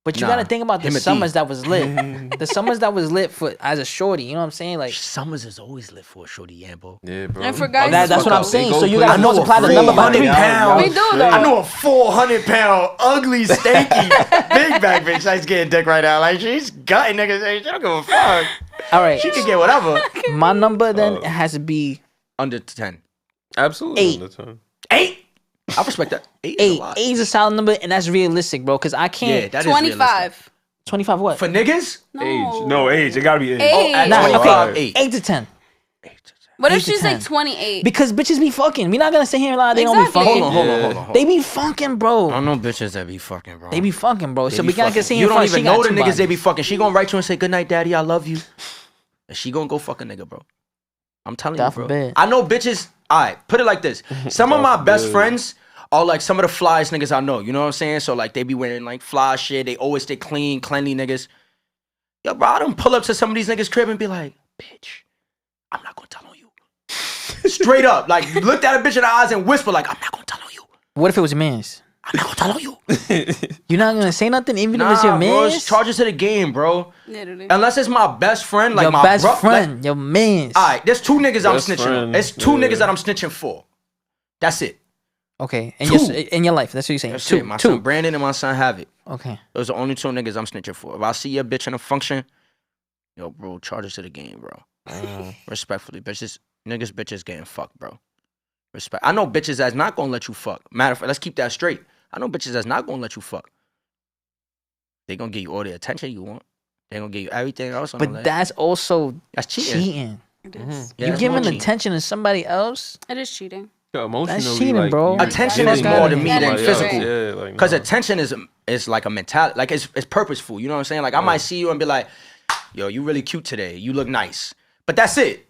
But you Nah, gotta think about the him a summers thief. that was lit. The summers that was lit for as a shorty. You know what I'm saying? Like Summers is always lit for a shorty, Yambo. Yeah, bro. And for guys, that's fuck what I'm up. saying. They So go you gotta places. multiply the number by 400 3. pounds. We do, though. I know a 400-pound, ugly, stanky, big back bitch that's getting dick right now. Like, she's gutting niggas. She don't give a fuck. All right. She can get whatever. My number then has to be Under 10. Absolutely. 8. All the time. 8? I respect that. 8 is a 8. lot. 8 is a solid number, and that's realistic, bro. Because I Yeah, can't. that is realistic. 25. 25 what? For niggas? Age. No, age. It gotta be age. Eight. At Nah, 25, okay. 8. 8 to 10. What 8 if to she's 10. like 28? Because bitches be fucking. We're not gonna sit here and lie. They don't be Exactly. fucking. Hold on. They be fucking, bro. I know bitches that be fucking, bro. They be fucking, bro. They So be we gotta fucking. get sit here You and don't fuck. She even know got the 2 niggas they be bodies. fucking. She gonna write you and say, good night, daddy, I love you. And she gonna go fuck a nigga, bro. I'm telling God you, bro. forbid. I know bitches. All right, put it like this. Some of my God best forbid. friends are like some of the flyest niggas I know. You know what I'm saying? So like they be wearing like fly shit. They always stay clean, cleanly niggas. Yo, bro, I don't pull up to some of these niggas' crib and be like, bitch, I'm not gonna tell on you. Straight up, like looked at a bitch in the eyes and whisper like, I'm not gonna tell on you. What if it was a man's? I'm not gonna tell on you. You're not gonna say nothing, even if Nah, it's your bro, man's. it's charges to the game, bro. Literally. Unless it's my best friend, like your my best bro, friend, Like, your man's. all right, there's 2 niggas I'm Best snitching on. friend, There's 2 yeah. niggas that I'm snitching for. That's it. Okay, in 2. your life, that's what you're saying. That's 2, it. My 2. son Brandon and my son Havoc. Okay. Those are the only 2 niggas I'm snitching for. If I see your bitch in a function, yo, bro, charges to the game, bro. Respectfully, bitches getting fucked, bro. Respect. I know bitches that's not gonna let you fuck. Matter of fact, let's keep that straight. I know bitches that's not gonna let you fuck. They gonna give you all the attention you want. They gonna give you everything else on the But list. that's also That's cheating. cheating. It is. Yeah, You that's giving more cheating. attention to somebody else. It is cheating. Emotionally, cheating, like, bro. you Attention feeling is more to me somebody than else. physical. Yeah, like, Because nah. attention is like a mentality. Like it's purposeful. You know what I'm saying? Like I might see you and be like, yo, you really cute today. You look nice. But that's it.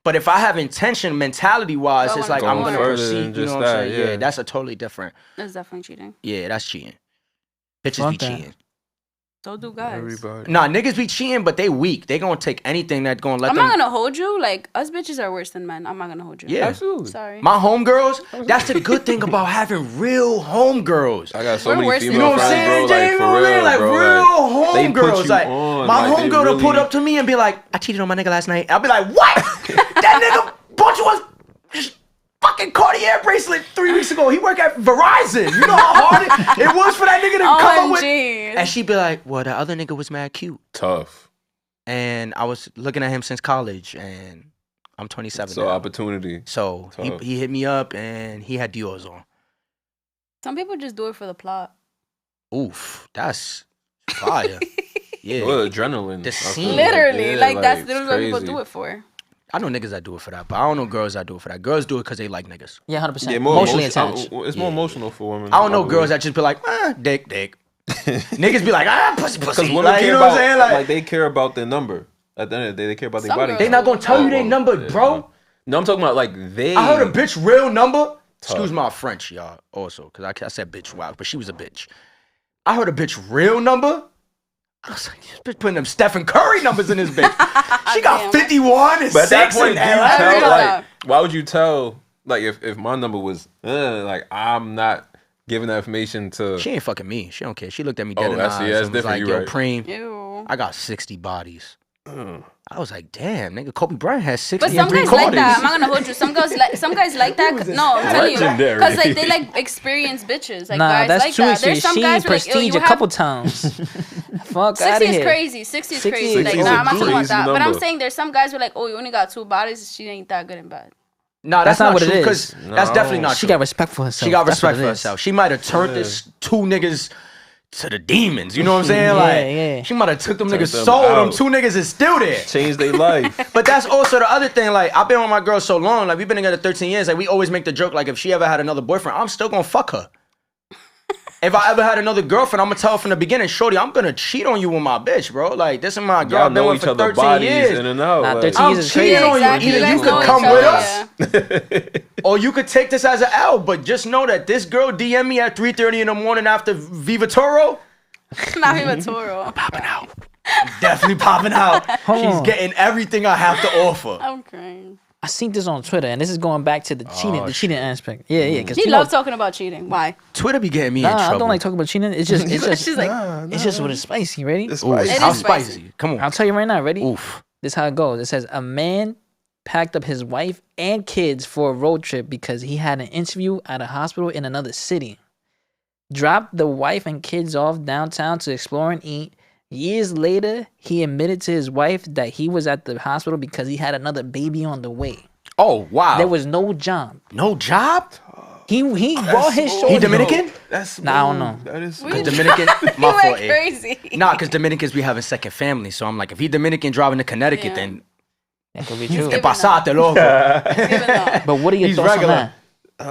But if I have intention mentality wise, it's like Going I'm gonna further proceed. than You know just what I'm that, saying? Yeah, yeah. that's a totally different. That's definitely cheating. Yeah, that's cheating. Bitches Fuck be that. cheating. So do guys. Everybody. Nah, niggas be cheating, but they weak. They gonna take anything that gonna let I'm them. not gonna hold you. Like, us bitches are worse than men. I'm not gonna hold you. Yeah. Absolutely. Sorry. My homegirls, that's the good thing about having real homegirls. I got so We're many worse than female You know what I'm friends, saying, bro. Like Jay? for real, Like bro. real they put homegirls. you Like on, my like, they homegirl to really- put up to me and be like, "I cheated on my nigga last night." I'll be like, "What? That nigga bought you a fucking Cartier bracelet 3 weeks ago. He work at Verizon. You know how hard it was for that nigga to come up with." OMG. And she'd be like, "Well, the other nigga was mad cute, Tough. and I was looking at him since college, and I'm 27 So now. opportunity. So Tough. he hit me up, and he had Dior's on. Some people just do it for the plot. Oof, that's fire. Yeah. Well, adrenaline. The scene. Literally, Yeah, like that's it's literally what people crazy. do it for. I know niggas that do it for that, but I don't know girls that do it for that. Girls do it because they like niggas. Yeah, 100%. Yeah, more Emotionally emotion- attached. It's more emotional for women. I don't know believe. girls that just be like, dick. Niggas be like, pussy. Because women Like, care you know what I'm about, saying? like, Like, they care about their number. At the end of the day, they care about their Some body. girls they not gonna tell you their number, bro. No, I'm talking about like they. I heard a bitch real number. Excuse my French, y'all, also, because I said bitch wow, but she was a bitch. I heard a bitch real number. I was like, this bitch putting them Stephen Curry numbers in this bitch. She got 51 and But at that 6 point, and do you I tell realized like that. why would you tell like if my number was like I'm not giving that information to. She ain't fucking me. She don't care. She looked at me dead in the that's- eyes yeah, that's and was like, different, yo, you right. Preem, Ew. I got 60 bodies. I was like, damn, nigga, Kobe Bryant has 60 But some and 3 guys like quarters. that. I'm not gonna hold you. Some guys like that. No, I'm telling you, Legendary. because like they like experienced bitches. Like Nah, guys that's like true. that. There's She some guys who like, yo, prestige you a have couple times. Fuck out 60 of is here. crazy. 60 is 60 crazy. is Like, a nah, I'm not talking about crazy that. But I'm number. saying there's some guys who are like, oh, you only got 2 bodies. She ain't that good in bed. Nah, That's not what it true, is. 'cause that's definitely not She true. got respect for herself. She got That's what respect it for is. herself. She might have turned this 2 niggas to the demons. You know what I'm saying? Yeah, Like, yeah. she might have took them Turned niggas' them soul. Them out. 2 niggas is still there. Change their life. But that's also the other thing. Like, I've been with my girl so long. Like, we've been together 13 years. Like, we always make the joke. Like, if she ever had another boyfriend, I'm still gonna fuck her. If I ever had another girlfriend, I'm gonna tell her from the beginning, shorty, I'm gonna cheat on you with my bitch, bro. Like, this is my girl. Y'all I've been know with each for other 13 bodies years. in and out. Nah, like- 13 I'm years is cheating crazy. on you. exactly. Either You you guys could know come each with other, us, or you could take this as an L. But just know that this girl DM me at 3:30 in the morning after Viva Toro. Not even Toro. Popping out. Definitely popping out. Hold She's on. getting everything I have to offer. I'm crying. I seen this on Twitter, and this is going back to the cheating aspect. Yeah, yeah. Because She loves talking about cheating. Why? Twitter be getting me in Nah, trouble. I don't like talking about cheating. It's just, She's like, it's just what it's spicy. Ready? It's Ooh, spicy. It how is spicy. spicy. Come on. I'll tell you right now. Ready? Oof. This is how it goes. It says a man packed up his wife and kids for a road trip because he had an interview at a hospital in another city. Dropped the wife and kids off downtown to explore and eat. Years later, he admitted to his wife that he was at the hospital because he had another baby on the way. Oh, wow. There was no job. no job? He brought his He shorty. Dominican? That's Nah, I don't know. That is We- Because Dominican, you my fault, went eh? crazy. Nah, because Dominicans be having second family. So I'm like, if he Dominican driving to Connecticut, Yeah. then That could be true. que pasate, loco. Even though. But what are your He's thoughts regular. on that?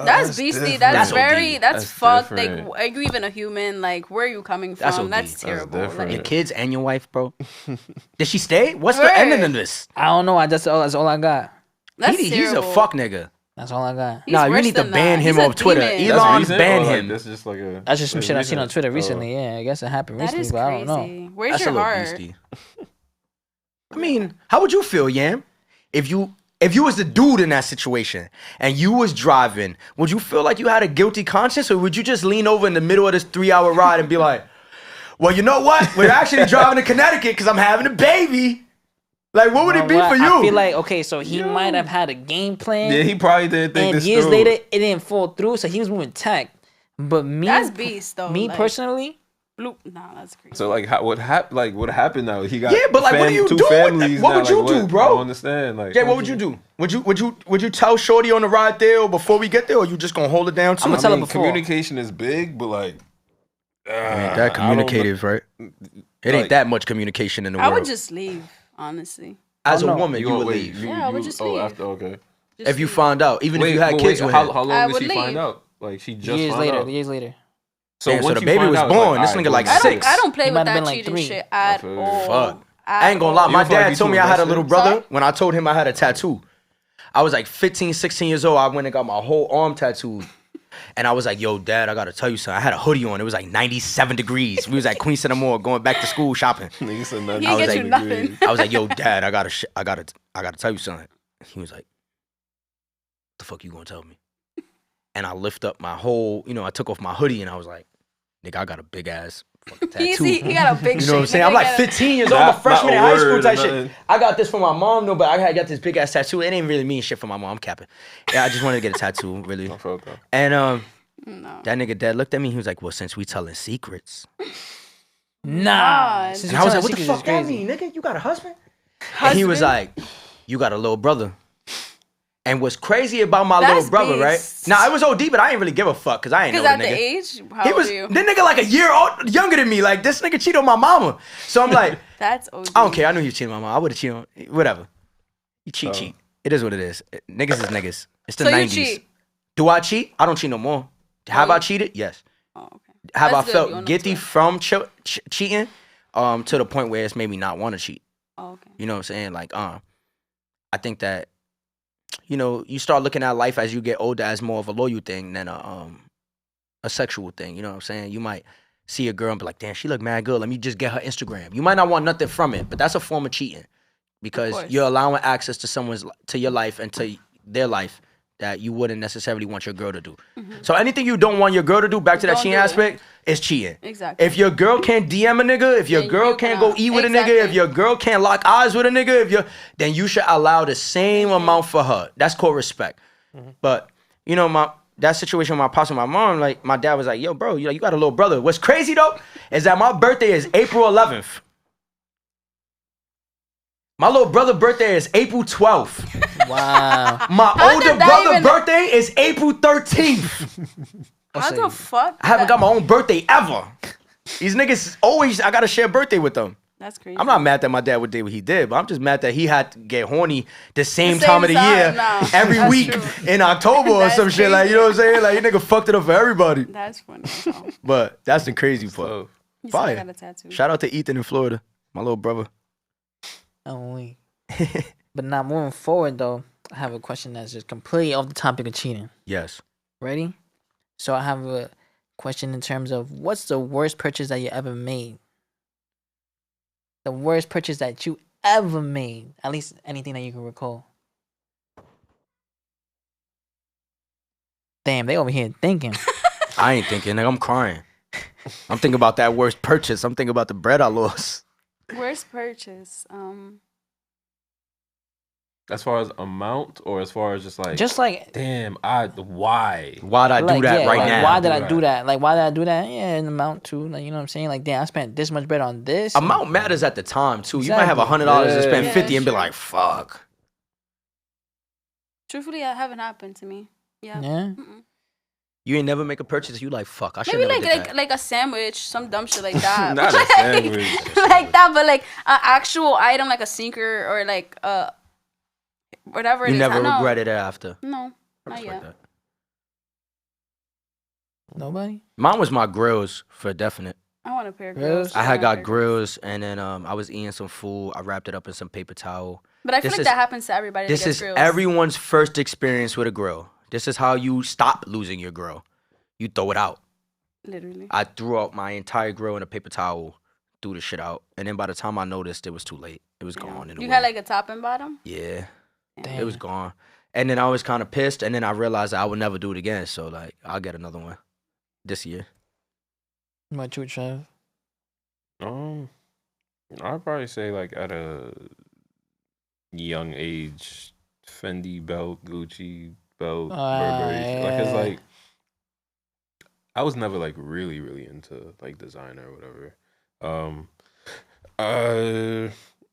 That's beastly. different. That's That's very. OD. That's That's fucked. different. Like, are you even a human? Like, where are you coming That's from? OD. That's That's terrible. different. Your Like, kids and your wife, bro. Did she stay? What's the Word. ending of this? I don't know. That's all I got. that's He's a terrible. fuck nigga. That's all I got. He's Nah, you worse need to than ban that. him He's a off Twitter. demon. That's Elon recent, ban or, like, him. That's just like a. That's just some shit I seen on recent? Twitter Oh. recently. Yeah, I guess it happened That recently, is but I don't know. crazy. Where's That's a your little heart? beastie. I mean, how would you feel, Yam? If you was the dude in that situation and you was driving, would you feel like you had a guilty conscience, or would you just lean over in the middle of this 3-hour ride and be like, well, you know what? We're actually driving to Connecticut because I'm having a baby. Like, what would it be Well, for you? I feel like, okay, so he might have had a game plan. Yeah, he probably didn't think and this years through. later, it didn't fall through, so he was moving tech. But me, That's beast though. me like, personally, Bloop. Nah, that's crazy. So like, what happened? Like, what happened now? He got Yeah, but, like, what do you two do with that? families What now, would you like, do, bro? I don't understand. Like, Yeah, what would you do? Would you tell Shorty on the ride there or before we get there, or you just gonna hold it down too? I'ma I tell her mean, before. communication is big, but like, that communicative, right? It ain't Like- that much communication in the I world. would just leave. Honestly. As a no. woman, you would wait, leave. Yeah, I would just leave. After, okay. Just If you leave. find out, even if Wait, you had but kids wait, with how him. long I did would she leave. find out? Like, she just years found later, out. years later. So Damn, so once the you baby find was out, born. This alright, nigga like boom. I don't. 6. I don't play He with might have that been like cheating 3. shit at feel you. all. Fuck. At I ain't gonna lie. all. My You feel like dad you told me too I had a invested? little brother Sorry? when I told him I had a tattoo. I was like 15, 16 years old. I went and got my whole arm tattooed. And I was like, yo, dad, I gotta tell you something. I had a hoodie on. It was like 97 degrees. We was at Queen Center Mall going back to school shopping. Nigga said nothing. He I ain't was get like, you nothing. I was like, yo, dad, I gotta tell you something. He was like, what the fuck you gonna tell me? And I lift up my whole, I took off my hoodie and I was like, nigga, I got a big ass fucking tattoo. He got a big. You know what I'm shape. saying? I'm Nigga like got a- 15 years old. I'm a Not freshman a in high school word type or shit. nothing. I got this from my mom, though, but I got this big ass tattoo. It ain't really mean shit for my mom. I'm capping. Yeah, I just wanted to get a tattoo, really. I felt that. And No. that nigga dad looked at me. He was like, well, since we telling secrets. Nah. God. Since And you I was telling like, what the secrets fuck is that crazy. mean, nigga? You got a husband? And he was like, you got a little brother. And what's crazy about my That's little brother, beast. right? Now, it was OD, but I ain't really give a fuck because I ain't know Because the at nigga. the age, how He old was are you? the nigga like a year younger than me. Like, this nigga cheated on my mama. So I'm like, That's OD. I don't care. I knew he was cheating on my mama. I would have cheated on whatever. You cheat, Oh. cheat. It is what it is. Niggas is niggas. It's the So 90s. you cheat? Do I cheat? I don't cheat no more. Have I cheated? Yes. Oh, okay. Have That's I good. You own felt up guilty to it. from cheating to the point where it's made me not want to cheat? Oh, okay. You know what I'm saying? Like, I think that, you know, you start looking at life as you get older as more of a loyal thing than a sexual thing. You know what I'm saying? You might see a girl and be like, damn, she look mad good. Let me just get her Instagram. You might not want nothing from it, but that's a form of cheating because course. you're allowing access to your life and to their life that you wouldn't necessarily want your girl to do. So anything you don't want your girl to do, back to that Don't cheating do it. aspect, is cheating. Exactly. If your girl can't DM a nigga, if your Then girl you can't cannot. go eat with a nigga, if Exactly. your girl can't lock eyes with a nigga, then you should allow the same amount for her. That's called respect. But you know, that situation with my pops and my mom, like my dad was like, "Yo, bro, you got a little brother." What's crazy though is that my birthday is April 11th. My little brother's birthday is April 12th. Wow. My How older did that brother's even- birthday is April 13th. How the fuck? I haven't got my own birthday ever. These niggas always, I gotta share a birthday with them. That's crazy. I'm not mad that my dad would do what he did, but I'm just mad that he had to get horny the same same time of the time, year no. every That's week true. in October or That's some shit. Like, you know what I'm saying? Like, you nigga fucked it up for everybody. That's funny. Oh. But that's the crazy part. So, He said I Fire. got a tattoo. Shout out to Ethan in Florida, my little brother. Only. But now moving forward though, I have a question that's just completely off the topic of cheating. Yes. Ready? So I have a question in terms of what's the worst purchase that you ever made? The worst purchase that you ever made. At least anything that you can recall. Damn, they over here thinking. I ain't thinking, nigga, I'm crying. I'm thinking about that worst purchase. I'm thinking about the bread I lost. Worst purchase. as far as amount or as far as Just like damn, why? Why'd I do like, that yeah, right like, now? why did I do that? Like, why did I do that? Yeah, an amount too. Like, you know what I'm saying? Like, damn, I spent this much bread on this. Amount matters at the time too. You might have Exactly. $100 and Yeah. spend Yeah, 50 and be sure. like, fuck. Truthfully, that haven't happened to me. Yeah. Yeah. Mm-mm. You ain't never make a purchase. You like, fuck. I should Maybe never like, did like that. like a sandwich, some dumb shit like that. Not a sandwich. like that, but like an actual item, like a sneaker or like whatever it You is. never I know. regretted it after. No, I not respect yet. that. Nobody. Mine was my grills for definite. I want a pair of Grills? grills. I had want a got pair of grills and then I was eating some food. I wrapped it up in some paper towel. But I feel This like is- that happens to everybody. This that gets is grills. everyone's first experience with a grill. This is how you stop losing your grill. You throw it out. Literally. I threw out my entire grill in a paper towel, threw the shit out, and then by the time I noticed, it was too late. It was gone. In the You wind. had like a top and bottom. yeah, Damn. it was gone. And then I was kind of pissed, and then I realized that I would never do it again. So like, I'll get another one this year. What you, Trev? I'd probably say like at a young age, Fendi belt, Gucci belt, Burberry. Like it's like I was never like really, really into like designer or whatever.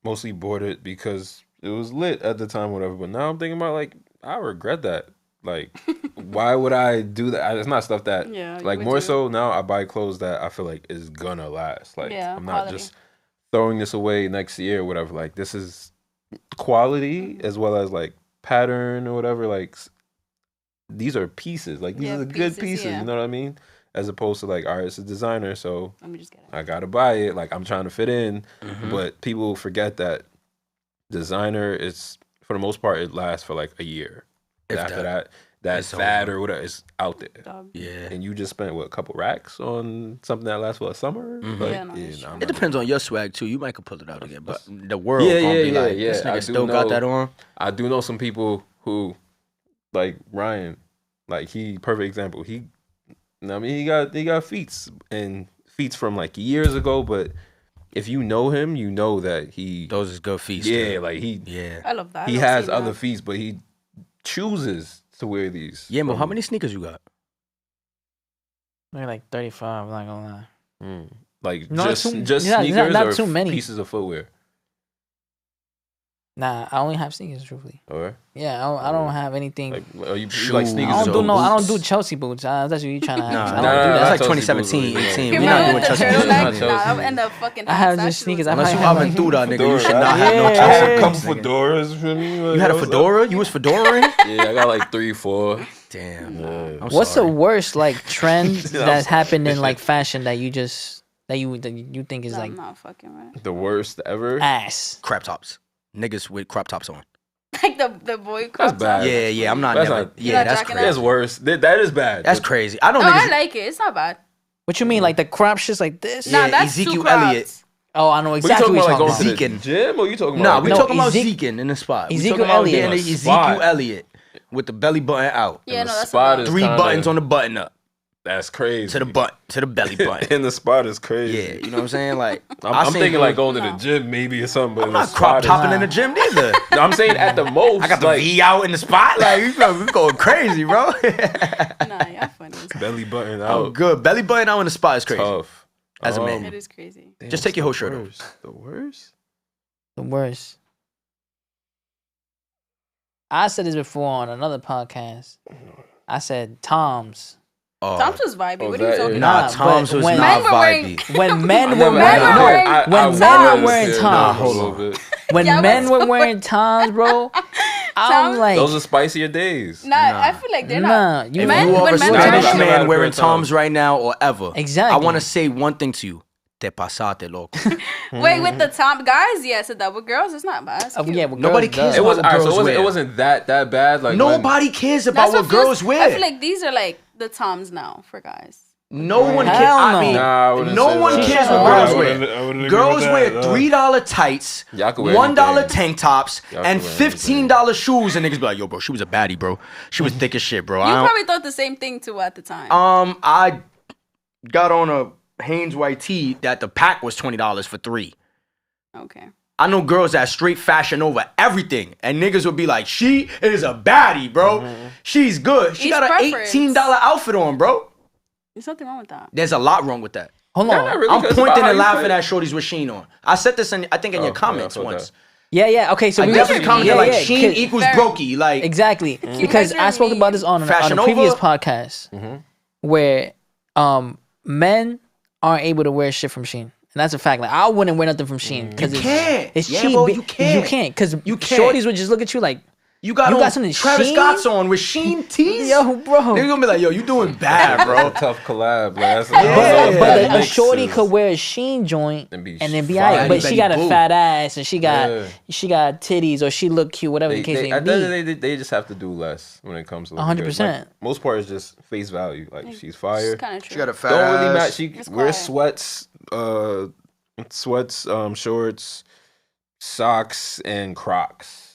Mostly bought it because it was lit at the time, whatever. But now I'm thinking about like I regret that. Like, why would I do that? It's not stuff that Yeah. you like would more do. so now I buy clothes that I feel like is gonna last. Like Yeah, I'm not quality. just throwing this away next year or whatever. Like this is quality Mm-hmm. as well as like pattern or whatever. Like these are pieces. Like these Yeah, are good pieces, pieces. yeah. You know what I mean? As opposed to like, all right, it's a designer, so Let me just get it. I gotta buy it. Like I'm trying to fit in, Mhm. but people forget that designer is for the most part it lasts for like a year. If After that. that It's fad over. or whatever is out there. Dog. Yeah. And you just spent what, a couple racks on something that lasts for a summer? Mhm. Like, Yeah, no, that's true. I'm It not depends on your swag too. You might could pull it out again, but the world Yeah, gonna yeah, be yeah, like, yeah. this I nigga do still got know- that on. I do know some people who, like Ryan, like he perfect example. He got feats and feats from like years ago, but if you know him, you know that he Those is good feast. yeah, like he Yeah. I love that. I he love has seeing other that. feats, but he chooses to wear these. Yambo, how from- many sneakers you got? Maybe like 35. I'm not gonna lie. Like Not just too- just yeah, sneakers not or too many. pieces of footwear? Nah, I only have sneakers, truthfully. Or Yeah, I don't have anything. like, you like sneakers? I don't do and I don't boots? do Chelsea boots. That's what you trying to have. I don't Nah, do that's that. like Chelsea 2017, boots, 18. You We're not remember doing with the Chelsea. Not turtleneck? Chelsea. Nah, and the fucking I have hats, just that sneakers. shit I was Unless you have Aventura, like- nigga, you should Fedora. not have no Yeah. I had a Chelsea. couple fedoras for me. Like, You had a what's up? fedora? You was fedoraing? Yeah, I got like 3, 4. Damn. Yeah. I'm What's the sorry. worst like trend I'm that's sorry. happened in like fashion that you think is Nah, like I'm not fucking right. The worst ever. ass? crop tops? Niggas with crop tops on. Like the boy crop bad. top. Yeah, I'm not That's never. not- Yeah, You're not that's jacking crazy. That's worse. That is bad. That's crazy. I know No, I niggas. like it. It's not bad. What you mean, like the crop shits like this? Yeah, Nah, that's Ezekiel too cropped. Elliott. Oh, I know But you exactly talking what about you're like talking going about. to the Zeking. gym, or you talking Nah, about? we No, talking about Ezek- Zeking in the spot. We Ezekiel talking about Elliott. getting A Ezekiel spot. Elliott with the belly button out. Yeah, no, the that's spot a is 3 kinda- buttons on the button up That's crazy. to the belly button. And the spot is crazy. Yeah, you know what I'm saying? Like I'm seen thinking like girls- going to the No. gym maybe or something. But I'm the not crop spot is- topping in the gym neither. No, I'm saying at the most. I got the like, V out in the spot. Like we going crazy, bro. Nah, y'all funny. belly button Oh, out. good. Belly button out in the spot is crazy. Tough. As a man. It is crazy. Damn, Just take your whole shirt off. worst. The worst. The worst. I said this before on another podcast. I said Tom's. Oh, Tom's was vibey. Oh, What are you that talking is- nah, about? Tom's but was when- not Men were wearing- vibey. When men I were never- Men were no, wearing- when was men were Toms. wearing Yeah, Toms. hold a on. little bit. When Yeah, men but- were wearing Toms, bro, I'm Toms? like, Those are spicier days. Nah, I feel like they're nah. not. You If Men- you are when a men were Spanish wearing- man wearing Toms. Toms right now or ever, Exactly. I want to say one thing to you. Te pasate, loco. Wait, with the Tom guys, yes, it that. With girls, it's not bad. It's Oh, cute. yeah, with Nobody girls, cares duh. It was what alright, so girls wear. it wasn't that bad. Like Nobody cares about That's what feels- girls wear. I feel like these are like the Toms now for guys. No one Hell cares. I no. mean, Nah, I wouldn't no say one that. cares Nah, what girls I wear. Girls wear $3 tights, Y'all can wear $1 anything. tank tops, Y'all and can wear $15 shoes, and niggas be like, "Yo, bro, she was a baddie, bro. She was thick as shit, bro." You I don't- probably thought the same thing too at the time. I got on a Hanes white tee that the pack was $20 for 3. Okay. I know girls that straight fashion over everything, and niggas would be like, "She is a baddie, bro. She's good. She Each got an preference. $18 outfit on, bro." There's nothing wrong with that. There's a lot wrong with that. Hold Nah, on. not really, I'm 'cause pointing about how and you laughing feel. at shorties with Sheen on. I said this in, I think, in Oh, your comments yeah, I thought once. Yeah. Okay. So I we definitely commented like yeah, Sheen 'cause- equals Very- brokey. Like Exactly. Because I measure spoke me? about this on Fashion a previous over? podcast where men aren't able to wear shit from Shein. And that's a fact. Like I wouldn't wear nothing from Shein because You can't. It's Yeah, cheap. bro, bi- you can't. You can't because You can't. shorties would just look at you like, you got You on got something Travis Shein? Scott's on with Sheen tees. yo, bro. They're gonna be like, "Yo, you doing bad, Bro, bro." tough collab. Like, that's But, but a mixes. shorty could wear a Shein joint And be and then be fire. alright. But Betty she got a Boo. fat ass and she got Yeah. titties or she look cute, whatever the case may at the end of be. the day, they just have to do less when it comes to looking 100%. good. Like, most part is just face value. Like she's fire. It's kind of true. She got a fat Don't really ass. match. She It's wears quiet. sweats, shorts, socks, and Crocs.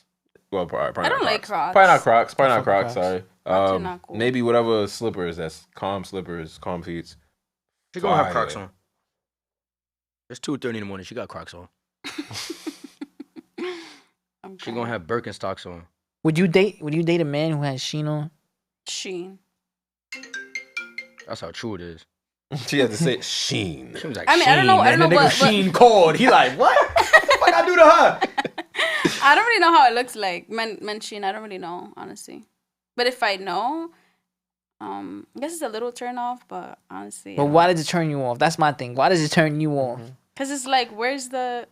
Well, probably I don't not like Crocs. Probably not Crocs. Probably not fuck with Crocs. Crocs. Sorry. Crocs are not cool. Maybe whatever slippers. That's calm slippers, calm feet. She gonna have Fire. Crocs on. It's 2:30 in the morning. She got Crocs on. She gonna have Birkenstocks on. Would you date a man who has Shein on? Sheen. That's how true it is. She had to say Sheen. She was like, I mean, I don't know- I and don't the know nigga what- Sheen called. He like, what? What the fuck I do to her? I don't really know how it looks like. Men Sheen, I don't really know, honestly. But if I know, I guess it's a little turn off, but honestly. But why does it turn you off? That's my thing. Why does it turn you off? Because it's like, where's the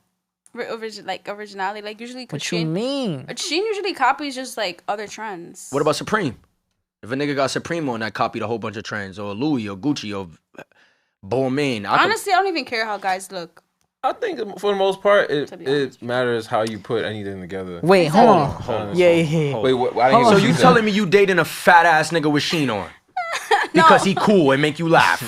originality? Like, usually, because What you mean? Sheen usually copies just like other trends. What about Supreme? If a nigga got Supreme on that copied a whole bunch of trends, or Louis, or Gucci, or Balmain. Honestly, I don't even care how guys look. I think for the most part, To be honest. it matters how you put anything together. Wait, hold on. Hold on. Yeah, yeah. Wait, why Hold didn't on. So you you telling me you dating a fat ass nigga with Sheen on? Because he cool and make you laugh.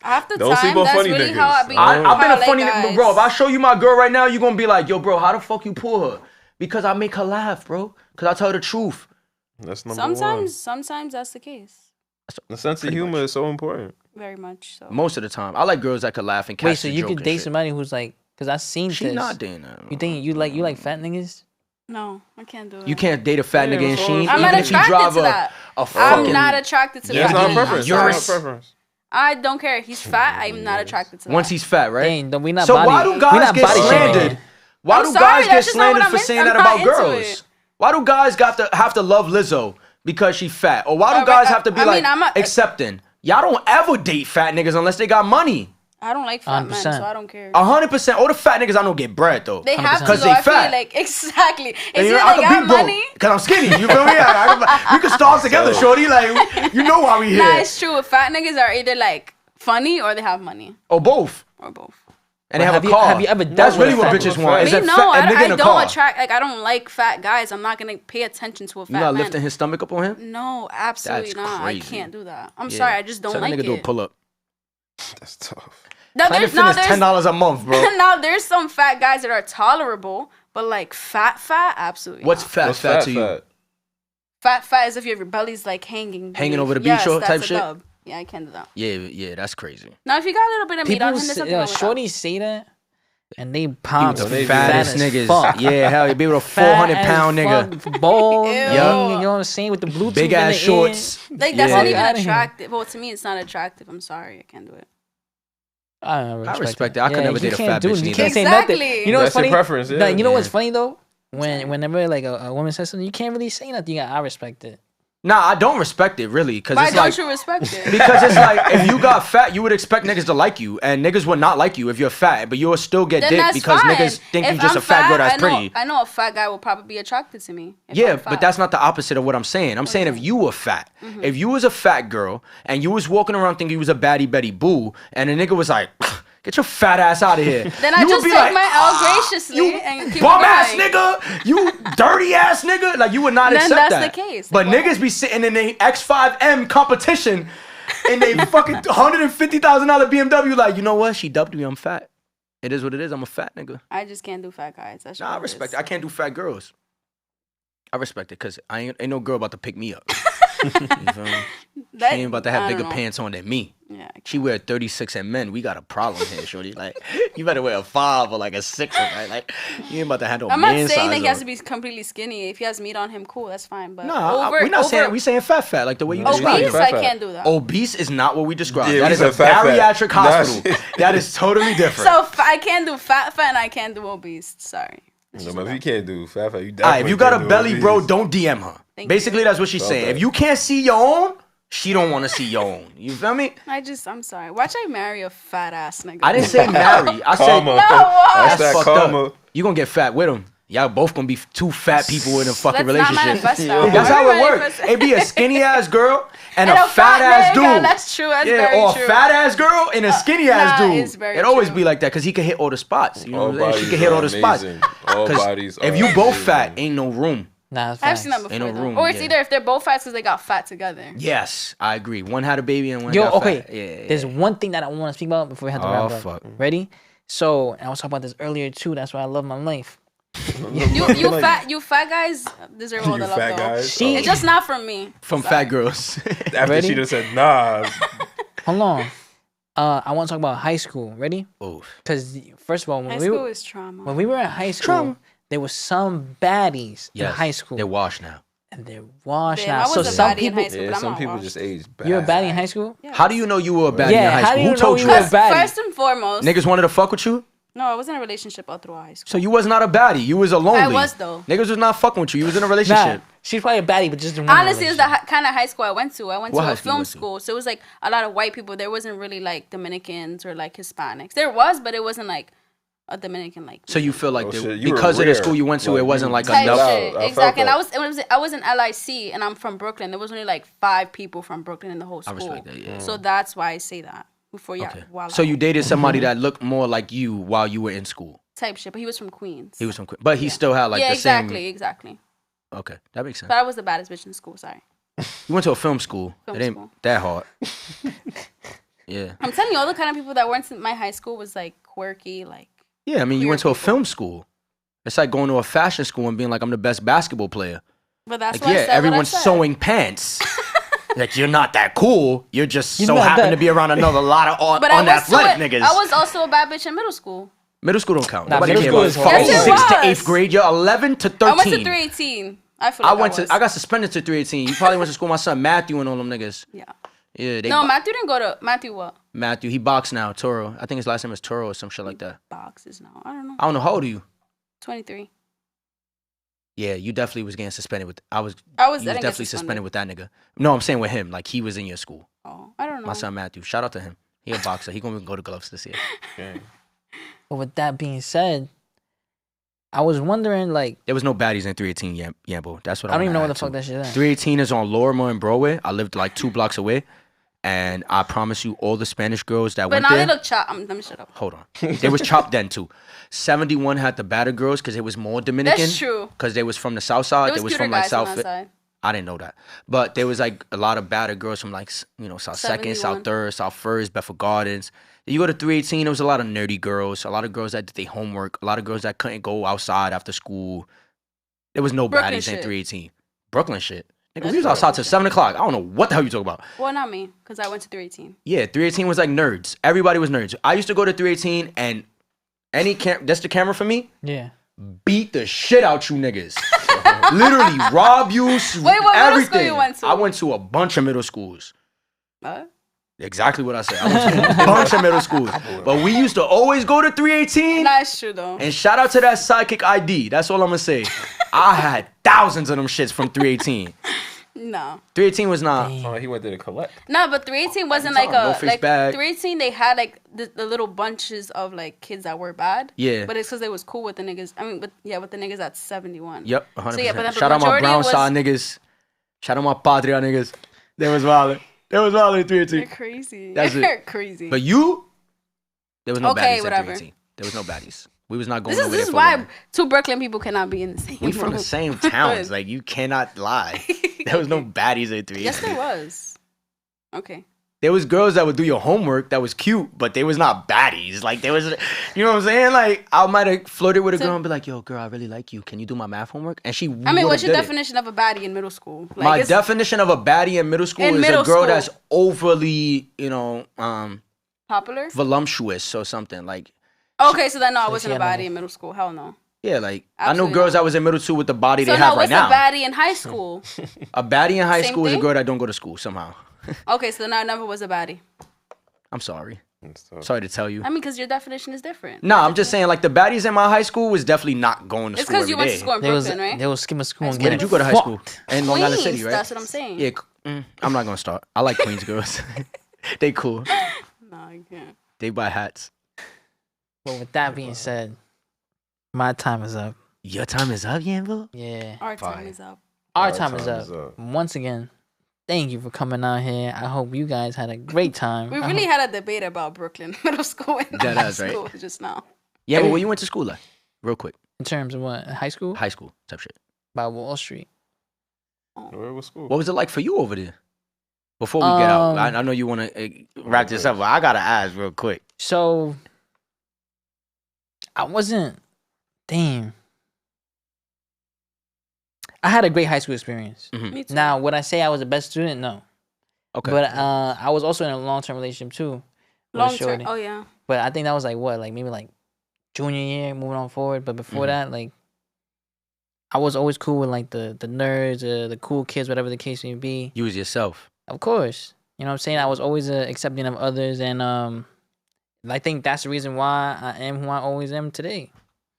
Half the Don't time, sleep on that's funny really niggas. how I be. I've been how a I funny like nigga, guys. bro. If I show you my girl right now, you gonna be like, "Yo, bro, how the fuck you pull her?" Because I make her laugh, bro. Because I tell her the truth. That's number one. Sometimes that's the case. The sense of Pretty humor much. is so important. Very much so. Most of the time, I like girls that could laugh and catch Wait, so the you joke could and date shit. somebody who's like, because I've seen She this. not dating that. You think you like fat niggas? No, I can't do it. You can't date a fat Yeah, nigga in so Sheen, I'm even not if he attracted drive to a that. a fucking. I'm not attracted to Yeah, fat it's not a men. preference. I'm It's not sorry. a preference. I don't care. He's fat. I'm not attracted to that. Once he's fat, right? Dang, we not So body. why do we guys not get body shaming slandered? here. Why I'm do sorry, guys get that's just not what slandered for I'm saying I'm that not about into girls? it. Why do guys have to love Lizzo because she fat? Or why do Alright, guys have to be I mean, accepting? Y'all don't ever date fat niggas unless they got money. I don't like fat men, 100%. so I don't care. 100%. All the fat niggas I know get bread though. They have to, Because though. they I feel fat. like exactly. It's And, either I they could got be broke money. because I'm skinny. You feel me? We can starve together, shorty. Like, you know why we here. Nah, it's true. Fat niggas are either like funny or they have money Or both. or both. And they have a car. Have you ever dealt That's with really a what fat bitches nigga? want. Is Me, a no, fat, a nigga I in a don't car. attract. Like I don't like fat guys. I'm not gonna pay attention to a fat You not man. lifting his stomach up on him? No, absolutely That's not. crazy. I can't do that. I'm Yeah. sorry. I just don't Tell like that nigga do a it. pull up. That's tough. Now Planet there's now Fitness there's $10 a month, bro. now there's some fat guys that are tolerable, but like fat, absolutely. What's not. fat? What's Fat to you? Fat is if your belly's like hanging Hanging over the yes, beach or that's type a shit? dub. Yeah, I can't do that. Yeah, that's crazy. Now if you got a little bit of meat on People him, there's say, nothing wrong with that. shorties say that, and they pound the fat fattest as niggas. fuck. Yeah, hell, you be with a Fat 400-pound as nigga. fuck, bald, Ew. you know what I'm saying, with the Bluetooth Big in ass the shorts. Like that's Yeah. not even Outta here. attractive. Well, to me, it's not attractive. I'm sorry, I can't do it. I respect it. I could never you date a can't fat do it. bitch You neither. can't say Exactly. nothing. You know what's That's your funny? preference, yeah. You know what's Yeah. funny though? Whenever like a woman says something, you can't really say nothing. I respect it. Nah, I don't respect it really, cause Why it's don't like you respect it? because it's like if you got fat, you would expect niggas to like you, and niggas would not like you if you're fat, but you'll still get Then dick that's because fine. niggas think If you just I'm a fat girl that's I know, pretty. I know a fat guy will probably be attracted to me. If Yeah, I'm fat. but that's not the opposite of what I'm saying. I'm saying if you were fat, if you was a fat girl and you was walking around thinking you was a baddie Betty Boo, and a nigga was like, "Get your fat ass out of here," Then I you would just be take like, my L graciously you and keep bum it ass going. nigga, you dirty ass nigga. Like you would not Then accept that's that. the case. But Like, niggas be sitting in the X5M competition in they fucking $150,000 BMW. Like, you know what? She dubbed me. I'm fat. It is what it is. I'm a fat nigga. I just can't do fat guys. That's Nah, I what it respect is. it. I can't do fat girls. I respect it because ain't no girl about to pick me up. You feel me? That- She ain't about to I have don't bigger know. pants on than me. Yeah. She wear 36 and men. We got a problem here, shorty. Like, you better wear a 5 or like a 6, right? Like, you ain't about to have no I'm not man saying size that he has on. to be completely skinny. If he has meat on him, cool, that's fine. But Nah, we're not saying we saying fat, like the way you described obese, it. I can't do that. Obese is not what we described. Yeah, that we is a said fat. bariatric Nah, hospital. shit. That is totally different. So I can't do fat, and I can't do obese. Sorry. No, but if you can't do fat, you definitely All right, if you got a can't do belly, obese. bro, don't DM her. Thank Basically, you. that's what she's saying. Okay. If you can't see your own, she don't want to see your own. You feel me? I'm sorry. Watch I marry a fat ass nigga. I didn't say marry. I said Karma. No, That's that fucked karma. up. You gonna get fat with him. Y'all both gonna be two fat people in a fucking Let's not relationship. manifest that. That's how it We're works. manifesting. It be a skinny ass girl and, And a fat ass nigga, dude. That's true. That's Yeah, very or true. a fat ass girl and a skinny ass nah, dude. it's very It always true. be like that because he can hit all the spots. You know All what I'm saying? She bodies can hit are all the spots. amazing. All 'Cause bodies if are you both amazing. fat, ain't no room. Nah, I've facts. seen that before. Ain't no though. room, Or it's yeah. either if they're both fat because they got fat together. Yes, I agree. One had a baby and one Yo, got okay. fat. Yeah. There's one thing that I want to speak about before we have to Oh, wrap up. fuck. Ready? So, and I was talking about this earlier too. That's why I love my life. You fat guys deserve all You the love fat though. guys. She- It's just not from me. From Sorry. fat girls. After Ready? she done said nah. Hold on. I want to talk about high school. Ready? Oof. Because first of all, High when we school were is trauma. when we were in high school, there was some baddies in high school, They're washed now. and they're washed Damn, out. I So was a some baddie in people, high school, Yeah, but I'm some not people washed. just age bad. you're a baddie in high school. Yeah. How do you know you were a baddie Yeah, in high how school? do you Who know told you you were that? a baddie? First and foremost, Niggas wanted to fuck with you? no, I was in a relationship all through high school. So you was not a baddie. You was a lonely. I was, though. Niggas was not fucking with you. You was in a Nah, relationship. she's probably a baddie, but just in one Honestly, it's the kind of high school I went to. I went What to high a school you film went to? school, so it was like a lot of white people. There wasn't really like Dominicans or like Hispanics. There was, but it wasn't like a Dominican like. So you feel like Oh, that shit, you were because of the rare. school you went to, Like, it wasn't you- like type enough. shit. I felt Exactly. And that. I was in LIC, and I'm from Brooklyn. There was only like 5 people from Brooklyn in the whole I school. respect that, yeah. So that's why I say that before Okay. while So I- you dated somebody that looked more like you while you were in school. type shit. But he was from Queens. He was from, but he still had like yeah, the exactly, exactly. same. Okay, that makes sense. But I was the baddest bitch in school. Sorry. You went to a film school. Film It ain't school. that hard. Yeah. I'm telling you, all the kind of people that went to my high school was like quirky, like. Yeah, I mean, you Queer went to a people. film school. It's like going to a fashion school and being like, I'm the best basketball player. But that's Like, why I yeah, said what I everyone's said. sewing pants. Like, you're not that cool. You're just You're so not happen that- to be around another lot of But I was unathletic niggas. I was also a bad bitch in middle school. Middle school don't count. Nah, Nobody middle care school about is fucking horrible. Yes, it 6th to was. 8th grade. You're 11 to 13. I went to 318. I feel like I got suspended to 318. You probably went to school with my son Matthew and all them niggas. Yeah. Yeah, they No, Matthew didn't go to Matthew. What? Matthew, he boxed now, Toro. I think his last name is Toro or some shit like that. Boxes now. I don't know. I don't know, how old are you? 23. Yeah, you definitely was getting suspended with. I was You was didn't get definitely suspended with that nigga. No, I'm saying with him. Like he was in your school. Oh, I don't know. My son Matthew. Shout out to him. He a boxer. He gonna go to gloves this year. Okay. But with that being said, I was wondering, like, There was no baddies in 318 Yambo. That's what I don't even know what where the fuck that shit is. 318 is on Lorimer and Broadway. I lived like 2 blocks away, and I promise you, all the Spanish girls that But went now there. they look chopped. Let me shut up. Hold on, there was chopped then too. 71 had the battered girls because it was more Dominican. That's true. Because they was from the south side. There They was cuter from like guys on South. that side. I didn't know that, but there was like a lot of battered girls from like South Second, 71. South Third, South First, Bedford Gardens. You go to 318, there was a lot of nerdy girls, a lot of girls that did their homework, a lot of girls that couldn't go outside after school. There was no Brooklyn baddies in shit. 318. Brooklyn shit. Nigga, That's we was outside Brooklyn till shit. 7 o'clock. I don't know what the hell you talking about. Well, not me, because I went to 318. Yeah, 318 was like nerds. Everybody was nerds. I used to go to 318 and that's the camera for me, Yeah. beat the shit out you niggas. Literally rob you, Wait, what middle everything. school you went to? I went to a bunch of middle schools. What? Exactly what I said. I went to a bunch of middle schools. But we used to always go to 318. That's true, though. And shout out to that Sidekick ID. That's all I'm going to say. I had thousands of them shits from 318. No. 318 was not. Oh, he went there to collect. No, but 318 wasn't like No a face like bag. 318. They had like the little bunches of like kids that were bad. Yeah. But it's because they was cool with the niggas. I mean, with the niggas at 71. Yep, 100%. So yeah, but the Shout out my majority brown was- side niggas. Shout out my Patria niggas. They was wild. They was wild in They're 318. crazy. That's it. They're crazy. But you, there was no Okay, baddies whatever. at 318. There was no baddies. We was not going this over is there for why long. 2 Brooklyn people cannot be in the same We from the room. same towns. Like, you cannot lie. There was no baddies at 318. Yes, there was. Okay. There was girls that would do your homework that was cute, but they was not baddies. Like, there was, you know what I'm saying? Like, I might have flirted with a girl and be like, yo, girl, I really like you. Can you do my math homework? And she I mean, what's your did it. definition of a baddie in middle school? Like, My it's- definition of a baddie in middle school In is middle a girl school. that's overly, popular. voluptuous or something. Like, Okay, so then no, I wasn't a she had baddie in middle school. Hell no. yeah, like I Absolutely know girls not. that was in middle school with the body So they no, have right what's now. a baddie in high school? A baddie in high Same school is a thing? girl that don't go to school somehow. Okay, so then I never was a baddie. I'm sorry. So, Sorry to tell you. I mean, because your definition is different. Nah, I'm just saying like the baddies in my high school was definitely not going to It's school because every you went to day. school in They was Brooklyn, right? they was skipping school and Where getting did you go to high school? fucked. In Long Island Queens, City, right? that's what I'm saying. Yeah, I'm not gonna start. I like Queens girls. They cool. No, I can't. They buy hats. But with that being said, my time is up. Your time is up, Yambo. Yeah. Our time Fine. is up. Our time is up. Once again, thank you for coming out here. I hope you guys had a great time. We really had a debate about Brooklyn middle school and That high is, right? school just now. Yeah, but where you went to school at? Real quick. In terms of what? High school? High school type shit. By Wall Street. where was school? What was it like for you over there? Before we get out, Um, I know you want to wrap this up, but I gotta ask real quick. So, I wasn't. Damn. I had a great high school experience. Me too. Now, would I say I was the best student? No. Okay. But I was also in a long-term relationship too. with a long term. shorty. Oh yeah. But I think that was like what, like maybe like junior year, moving on forward. But before Mhm. that, like I was always cool with like the nerds, the cool kids, whatever the case may be. You was yourself. Of course, you know what I'm saying. I was always accepting of others, and I think that's the reason why I am who I always am today.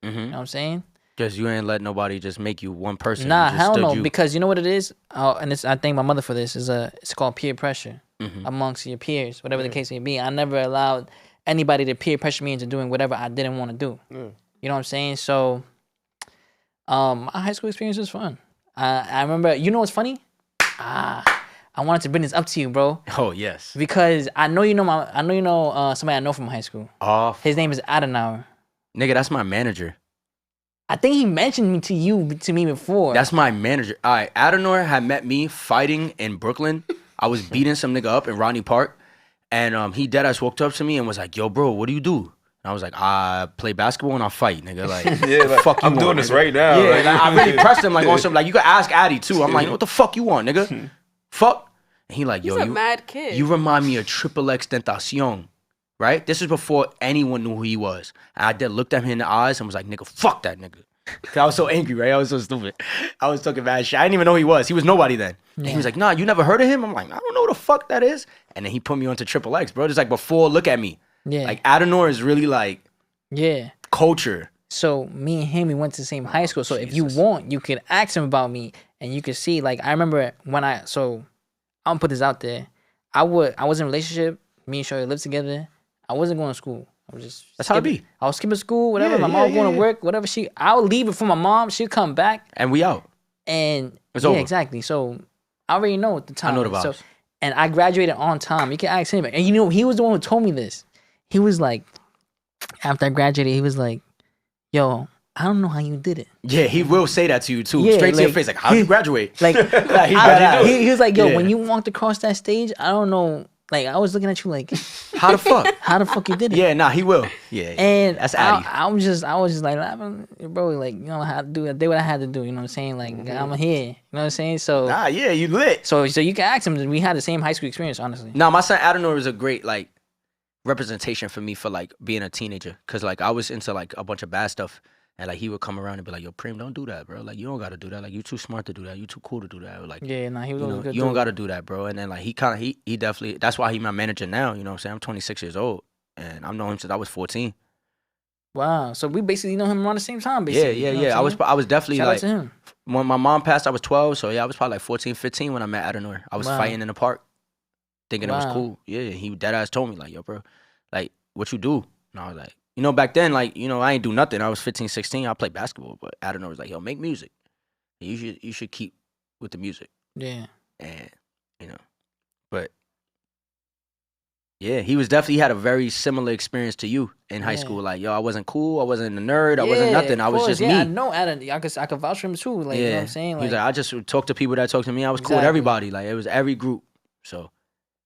You know what I'm saying? Just you ain't let nobody just make you one person. Nah, You just hell stood no. you. Because you know what it is, and it's, I thank my mother for this. It's called peer pressure Mhm. amongst your peers, whatever the case may be. I never allowed anybody to peer pressure me into doing whatever I didn't want to do. Yeah. You know what I'm saying? So, my high school experience was fun. I remember. You know what's funny? I wanted to bring this up to you, bro, Oh yes. because I know you know somebody I know from high school. Off. His name is Adenauer. Nigga, that's my manager. I think he mentioned me to me before. That's my manager. All right, Adenauer had met me fighting in Brooklyn. I was beating some nigga up in Rodney Park, and he deadass walked up to me and was like, "Yo, bro, what do you do?" And I was like, "I play basketball and I fight, nigga." Like, Yeah, like, fuck you I'm doing want, this nigga? right now. Yeah, like- like, I really pressed him like on some like you could ask Addy too. I'm like, "What the fuck you want, nigga? Fuck." And he like, He's "Yo, a you mad kid. you remind me of Triple X Tentacion." Right? This is before anyone knew who he was. And I did looked at him in the eyes and was like, "Nigga, fuck that nigga." 'Cause I was so angry, right? I was so stupid. I was talking bad shit. I didn't even know who he was. He was nobody then. And he was like, "Nah, you never heard of him?" I'm like, "I don't know who the fuck that is." And then he put me onto Triple X, bro. Just like before, look at me. yeah, Like Adenauer is really like yeah. culture. So me and him, we went to the same high school. So if you Jesus. want, you could ask him about me, and you could see. Like I remember when I'm gonna put this out there. I was in a relationship. Me and Shorty lived together. I wasn't going to school. I was just That's how it skipping. be. I was skipping school, whatever. Yeah, my mom was going to work, whatever. I would leave it for my mom. She'd come back, And we out. and It's yeah, over. exactly. So I already know at the time. I know the So, vibes. and I graduated on time. You can ask him. And you know, he was the one who told me this. He was like, after I graduated, he was like, yo, I don't know how you did it. Yeah, he will say that to you too, Yeah, straight to your like, face. Like, how'd you graduate? Like, Like, he was like, yo, Yeah. when you walked across that stage, I don't know. Like, I was looking at you like, How the fuck? how the fuck you did it? Yeah, nah, he will. Yeah, And that's I Addy. was just like, bro, like, you know how to do it. I did what I had to do. You know what I'm saying? Like, I'm here. You know what I'm saying? So, Nah, yeah, you lit. so you can ask him. We had the same high school experience, honestly. Nah, my son Adenor is a great like representation for me for like being a teenager. Cause like I was into like a bunch of bad stuff. And like he would come around and be like, yo, Prim, don't do that, bro. Like you don't gotta do that. Like you too smart to do that. You too cool to do that. Like Yeah, nah, he was you always know, good. you don't dude. gotta do that, bro. And then like he definitely that's why he my manager now, you know what I'm saying? I'm 26 years old. And I've known him since I was 14. Wow. So we basically know him around the same time, Yeah, basically. yeah, you know what yeah. I'm I saying? was definitely Shout like out to him. when my mom passed, I was 12, so yeah, I was probably like 14, 15 when I met Adenor. I was Wow. fighting in the park, thinking it was Wow. cool. Yeah, he dead ass told me like, yo, bro, like what you do? And I was like, you know, back then, like, you know, I ain't do nothing. I was 15, 16. I played basketball, but Adenor was like, yo, make music. You should keep with the music, Yeah. and you know, but yeah, he had a very similar experience to you in high Yeah. school. Like, yo, I wasn't cool. I wasn't a nerd. I Yeah, wasn't nothing. of I was course. just yeah, I me. know Adam. I could vouch for him too. Like, you know what I'm saying? He was like, I just would talk to people that talk to me. I was cool with Exactly. everybody. Like, it was every group. So,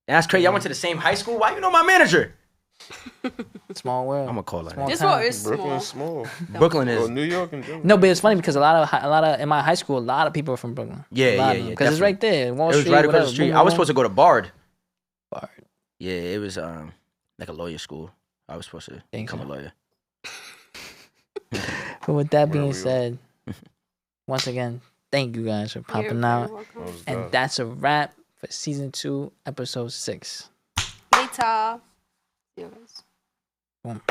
and that's crazy. I went to the same high school. Why you know my manager? small world. I'm gonna call her. Small This town. world is small. Brooklyn's small. Brooklyn Well, is. New York and Denver. No, but it's funny because a lot of in my high school, a lot of people are from Brooklyn. Yeah. Because it's right there. Wall It was Street, right across whatever. the street. Boom, I was boom, supposed to go to Bard. Bard. Yeah, it was like a lawyer school. I was supposed to Think become so. a lawyer. But with that Where being we said, once again, thank you guys for popping You're out. very welcome. That was And dope. that's a wrap for season 2, episode 6. Later. See you guys. Boom.